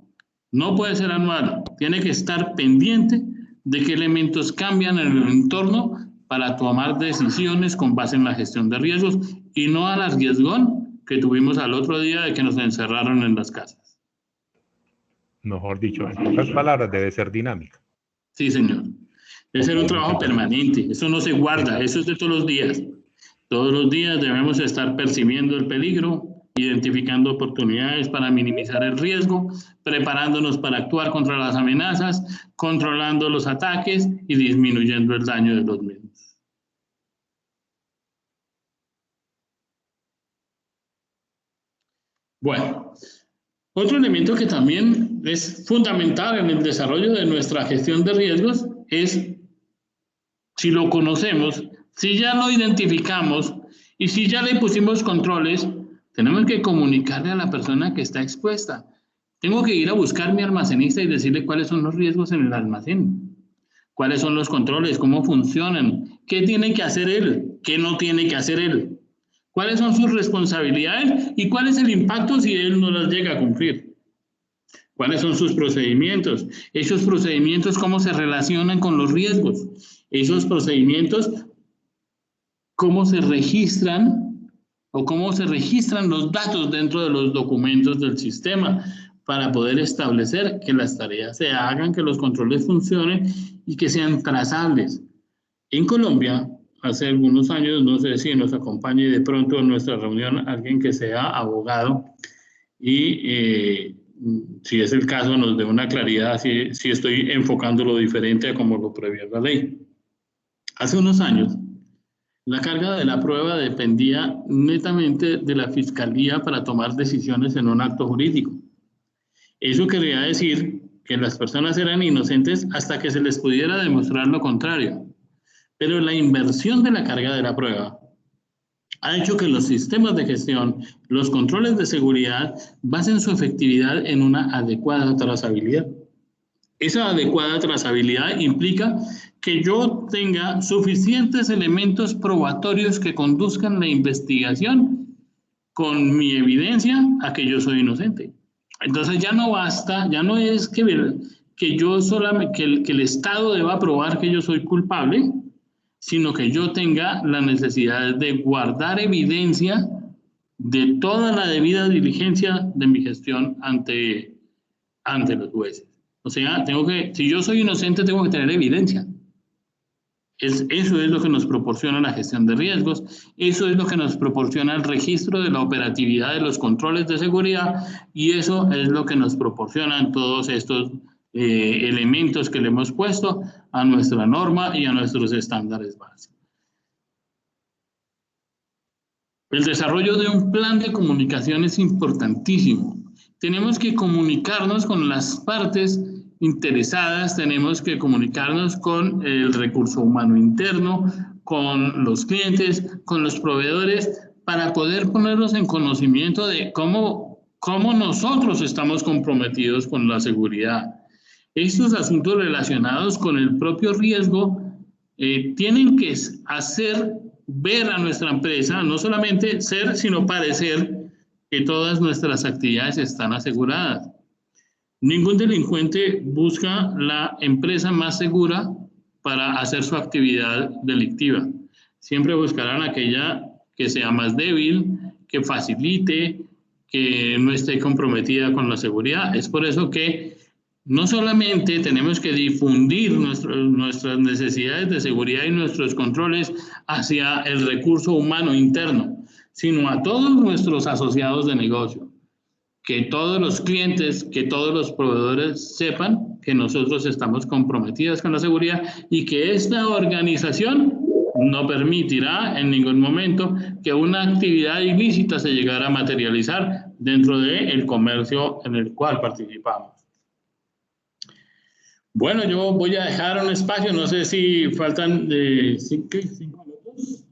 No puede ser anual, tiene que estar pendiente de qué elementos cambian en el entorno para tomar decisiones con base en la gestión de riesgos y no al arriesgón que tuvimos al otro día de que nos encerraron en las casas. Mejor dicho, en pocas palabras, debe ser dinámica. Sí, señor. Debe ser un trabajo permanente. Eso no se guarda, eso es de todos los días. Todos los días debemos estar percibiendo el peligro, identificando oportunidades para minimizar el riesgo, preparándonos para actuar contra las amenazas, controlando los ataques y disminuyendo el daño de los mismos. Bueno, otro elemento que también es fundamental en el desarrollo de nuestra gestión de riesgos es, si lo conocemos, si ya lo identificamos y si ya le pusimos controles, tenemos que comunicarle a la persona que está expuesta. Tengo que ir a buscar a mi almacenista y decirle cuáles son los riesgos en el almacén, cuáles son los controles, cómo funcionan, qué tiene que hacer él, qué no tiene que hacer él, cuáles son sus responsabilidades y cuál es el impacto si él no las llega a cumplir. ¿Cuáles son sus procedimientos? Esos procedimientos, ¿cómo se relacionan con los riesgos? Esos procedimientos, ¿cómo se registran o cómo se registran los datos dentro de los documentos del sistema para poder establecer que las tareas se hagan, que los controles funcionen y que sean trazables? En Colombia, hace algunos años, no sé si nos acompañe de pronto en nuestra reunión alguien que sea abogado y si es el caso nos dé una claridad si estoy enfocándolo diferente a como lo prevé la ley. Hace unos años, la carga de la prueba dependía netamente de la fiscalía para tomar decisiones en un acto jurídico. Eso quería decir que las personas eran inocentes hasta que se les pudiera demostrar lo contrario. Pero la inversión de la carga de la prueba ha hecho que los sistemas de gestión, los controles de seguridad, basen su efectividad en una adecuada trazabilidad. Esa adecuada trazabilidad implica que yo tenga suficientes elementos probatorios que conduzcan la investigación con mi evidencia a que yo soy inocente. Entonces ya no basta, ya no es que yo solamente, que el Estado deba probar que yo soy culpable, sino que yo tenga la necesidad de guardar evidencia de toda la debida diligencia de mi gestión ante los jueces. O sea, si yo soy inocente, tengo que tener evidencia. Eso es lo que nos proporciona la gestión de riesgos, eso es lo que nos proporciona el registro de la operatividad de los controles de seguridad y eso es lo que nos proporcionan todos estos elementos que le hemos puesto a nuestra norma y a nuestros estándares básicos. El desarrollo de un plan de comunicación es importantísimo. Tenemos que comunicarnos con las partes interesadas, tenemos que comunicarnos con el recurso humano interno, con los clientes, con los proveedores, para poder ponerlos en conocimiento de cómo nosotros estamos comprometidos con la seguridad. Estos asuntos relacionados con el propio riesgo tienen que hacer ver a nuestra empresa, no solamente ser, sino parecer que todas nuestras actividades están aseguradas. Ningún delincuente busca la empresa más segura para hacer su actividad delictiva. Siempre buscarán aquella que sea más débil, que facilite, que no esté comprometida con la seguridad. Es por eso que no solamente tenemos que difundir nuestras necesidades de seguridad y nuestros controles hacia el recurso humano interno, sino a todos nuestros asociados de negocio. Que todos los clientes, que todos los proveedores sepan que nosotros estamos comprometidos con la seguridad y que esta organización no permitirá en ningún momento que una actividad ilícita se llegara a materializar dentro del comercio en el cual participamos. Bueno, yo voy a dejar un espacio, no sé si faltan 5 minutos.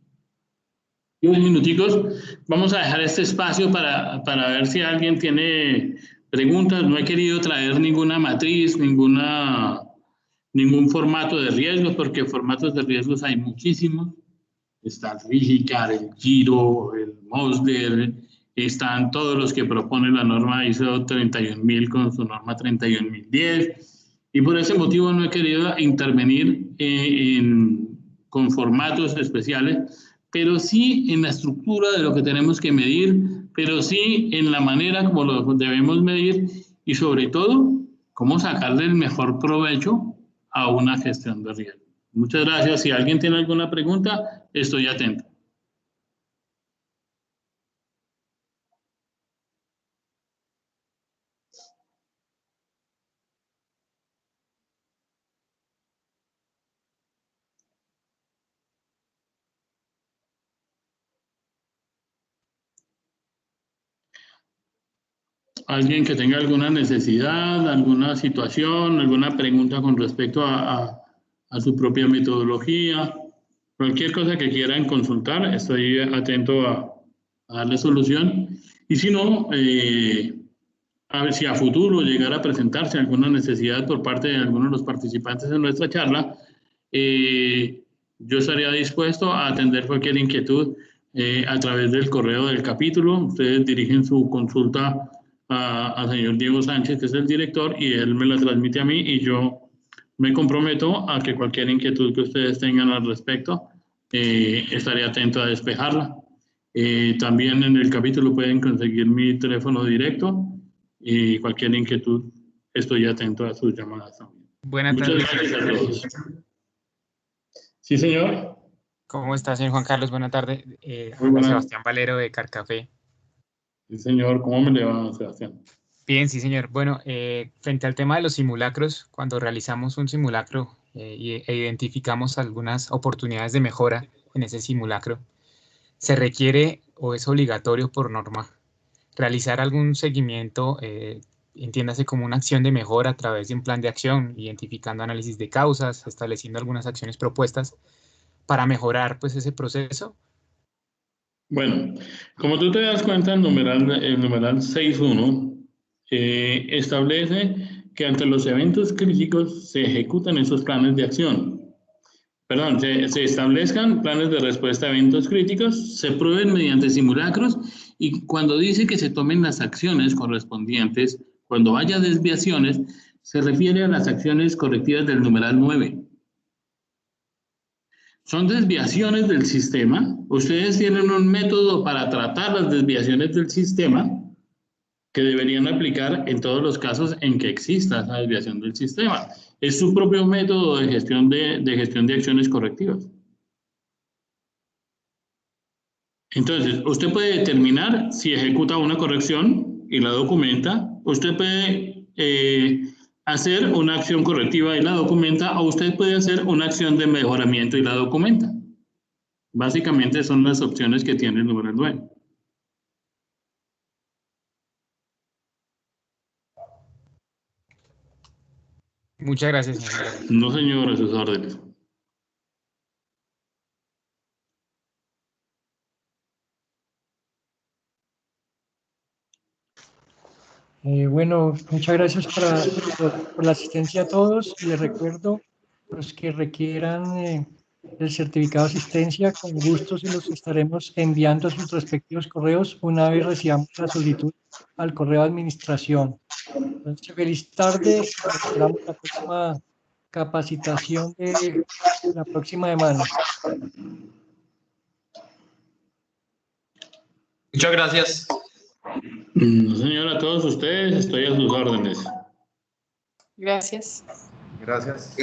10 minuticos. Vamos a dejar este espacio para ver si alguien tiene preguntas. No he querido traer ninguna matriz, ningún formato de riesgos, porque formatos de riesgos hay muchísimos. Está el Rigicar, el Giro, el Mosler, están todos los que propone la norma ISO 31000 con su norma 31010. Y por ese motivo no he querido intervenir con formatos especiales, pero sí en la estructura de lo que tenemos que medir, pero sí en la manera como lo debemos medir y sobre todo, cómo sacarle el mejor provecho a una gestión de riesgo. Muchas gracias. Si alguien tiene alguna pregunta, estoy atento. Alguien que tenga alguna necesidad, alguna situación, alguna pregunta con respecto a su propia metodología, cualquier cosa que quieran consultar, estoy atento a darle solución. Y si no, a ver si a futuro llegara a presentarse alguna necesidad por parte de alguno de los participantes en nuestra charla, yo estaría dispuesto a atender cualquier inquietud a través del correo del capítulo. Ustedes dirigen su consulta al señor Diego Sánchez, que es el director, y él me la transmite a mí y yo me comprometo a que cualquier inquietud que ustedes tengan al respecto, estaré atento a despejarla. También en el capítulo pueden conseguir mi teléfono directo y cualquier inquietud estoy atento a sus llamadas también. Buenas Muchas tardes. gracias a todos. Sí, señor. ¿Cómo está, señor Juan Carlos? Buenas tardes. Muy buenas. Sebastián Valero de Carcafé. Sí, señor. ¿Cómo me le va, Sebastián? Bien, sí, señor. Bueno, frente al tema de los simulacros, cuando realizamos un simulacro e identificamos algunas oportunidades de mejora en ese simulacro, se requiere o es obligatorio por norma realizar algún seguimiento, entiéndase como una acción de mejora a través de un plan de acción, identificando análisis de causas, estableciendo algunas acciones propuestas para mejorar pues ese proceso. Bueno, como tú te das cuenta, el numeral 6.1 establece que ante los eventos críticos se ejecutan esos planes de acción. Perdón, se establezcan planes de respuesta a eventos críticos, se prueben mediante simulacros y cuando dice que se tomen las acciones correspondientes, cuando haya desviaciones, se refiere a las acciones correctivas del numeral 9. Son desviaciones del sistema. Ustedes tienen un método para tratar las desviaciones del sistema que deberían aplicar en todos los casos en que exista esa desviación del sistema. Es su propio método de gestión de acciones correctivas. Entonces, usted puede determinar si ejecuta una corrección y la documenta. Usted puede hacer una acción correctiva y la documenta, o usted puede hacer una acción de mejoramiento y la documenta. Básicamente son las opciones que tiene el número 9. Muchas gracias, señor. No, señor, a sus órdenes. Bueno, muchas gracias por la asistencia a todos. Les recuerdo, los que requieran el certificado de asistencia, con gusto se los estaremos enviando a sus respectivos correos una vez recibamos la solicitud al correo de administración. Entonces, feliz tarde. Esperamos la próxima capacitación de la próxima semana. Muchas gracias. No, señor, a todos ustedes estoy a sus órdenes. Gracias. Gracias.